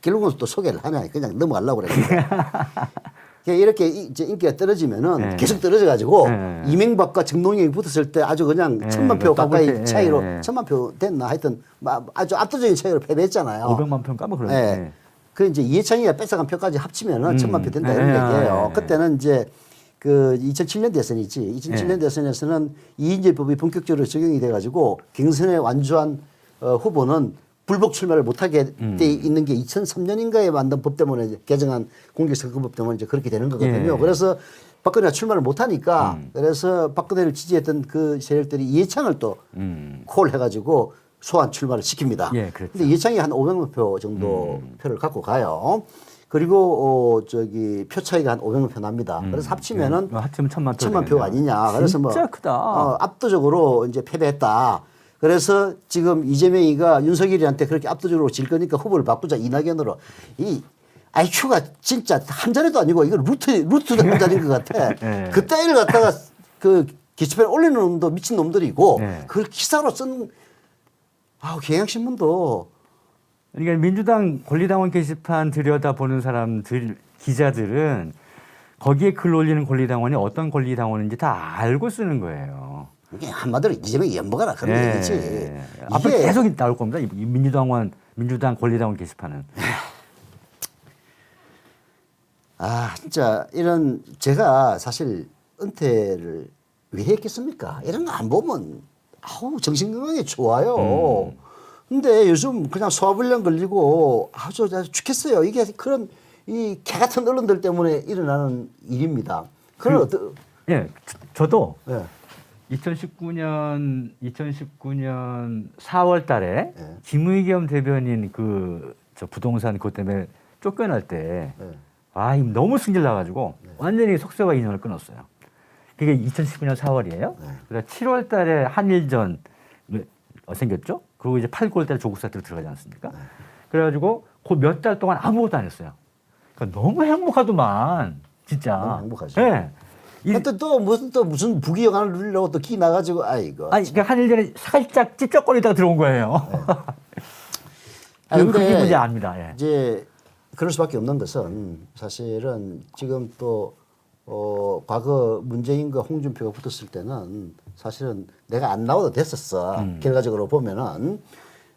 결국은 또 소개를 하면 그냥 넘어가려고 그랬는데 이렇게 이제 인기가 떨어지면은 계속 떨어져가지고 이명박과 정동영이 붙었을 때 아주 그냥 1000만 표 가까이 차이로 1000만 표 됐나 하여튼 아주 압도적인 차이로 패배했잖아요. 500만 표인가 뭐 그런데. 그 이제 이해창이가 뺏어간 표까지 합치면은 1000만 표 된다 이런 얘기예요. 그때는 이제 그 2007년 대선이지. 2007년 대선에서는 이인재법이 본격적으로 적용이 돼가지고 경선에 완주한 후보는 불복 출마를 못하게 돼 있는 게 2003년인가에 만든 법 때문에 이제 개정한 공직선거법 때문에 이제 그렇게 되는 거거든요. 그래서 박근혜가 출마를 못하니까 그래서 박근혜를 지지했던 그 세력들이 이해창을 또 콜해가지고 소환 출마를 시킵니다. 예, 그렇죠. 근데 이해창이 한 500만 표 정도 표를 갖고 가요. 그리고 저기 표 차이가 한 500만 표 납니다. 그래서 합치면은 합치면 1000만 표. 1000만 표 아니냐. 그래서 뭐 진짜 크다. 압도적으로 이제 패배했다. 그래서 지금 이재명이가 윤석열이한테 그렇게 압도적으로 질 거니까 후보를 바꾸자 이낙연으로. 이 IQ가 진짜 한 자리도 아니고 이거 루트도 한 자리인 것 같아. 그 따위를 갖다가 그 게시판에 올리는 놈도 미친 놈들이고 그걸 기사로 쓴 경향신문도 그러니까 민주당 권리당원 게시판 들여다보는 사람들 기자들은 거기에 글 올리는 권리당원이 어떤 권리당원인지 다 알고 쓰는 거예요. 이게 한마디로 이재명이 연보가라 그런 얘기지. 앞으로 계속 나올 겁니다. 이 민주당 권리당원 게시판은. 진짜 이런 제가 사실 은퇴를 왜 했겠습니까? 이런 거 안 보면 정신 건강에 좋아요. 근데 요즘 그냥 소화불량 걸리고 아주 죽겠어요. 이게 그런 이 개 같은 언론들 때문에 일어나는 일입니다. 저도 예. 2019년 4월 달에 김의겸 대변인 저 부동산 그것 때문에 쫓겨날 때 너무 승질 나가지고 완전히 속세와 인연을 끊었어요. 그게 2019년 4월이에요. 그래서 7월 달에 한일전 생겼죠. 그리고 이제 8, 9월 달에 조국 사태로 들어가지 않습니까? 그래가지고 그 몇 달 동안 아무것도 안 했어요. 그러니까 너무 행복하더만 진짜. 너무 행복하죠. 네. 또 무슨 부귀영화를 누리려고 또 기 나가지고 아이고. 그러니까 한일전에 살짝 찝쩍거리다가 들어온 거예요. 그게 문제 아닙니다. 예. 이제 그럴 수밖에 없는 것은 사실은 지금 또 과거 문재인과 홍준표가 붙었을 때는 사실은 내가 안 나와도 됐었어. 결과적으로 보면은.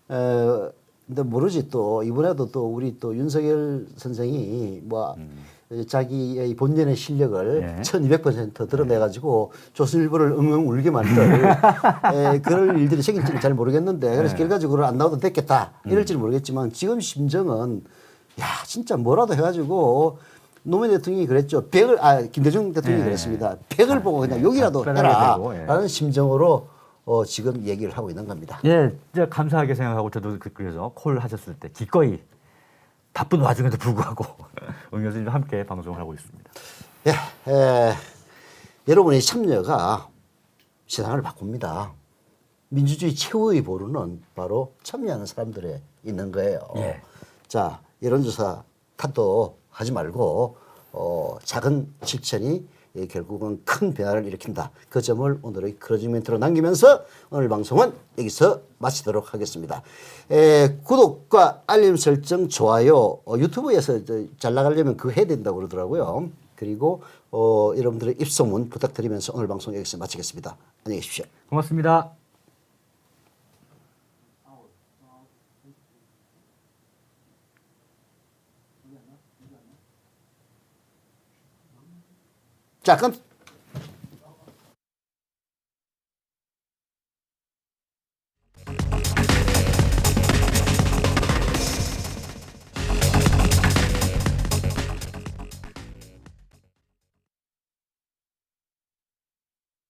근데 모르지 또 이번에도 또 우리 또 윤석열 선생이 자기의 본연의 실력을 1200% 드러내가지고 조선일보를 엉엉 울게 만들 그럴 일들이 생길지는 잘 모르겠는데 그래서 결과적으로 안 나와도 됐겠다 이럴지는 모르겠지만 지금 심정은 진짜 뭐라도 해가지고 노무현 대통령이 그랬죠. 김대중 대통령이 그랬습니다. 100을 보고 그냥 욕이라도 해라 라는 심정으로 지금 얘기를 하고 있는 겁니다. 진짜 감사하게 생각하고 저도 그래서 콜 하셨을 때 기꺼이 바쁜 와중에도 불구하고 응연수님과 함께 방송을 하고 있습니다. 여러분의 참여가 세상을 바꿉니다. 민주주의 최후의 보루는 바로 참여하는 사람들에 있는 거예요. 자, 여론조사 탓도 하지 말고 작은 실천이 결국은 큰 변화를 일으킨다. 그 점을 오늘의 클로징 멘트로 남기면서 오늘 방송은 여기서 마치도록 하겠습니다. 구독과 알림 설정, 좋아요, 유튜브에서 잘 나가려면 그거 해야 된다고 그러더라고요. 그리고 여러분들의 입소문 부탁드리면서 오늘 방송 여기서 마치겠습니다. 안녕히 계십시오. 고맙습니다. 자, 그럼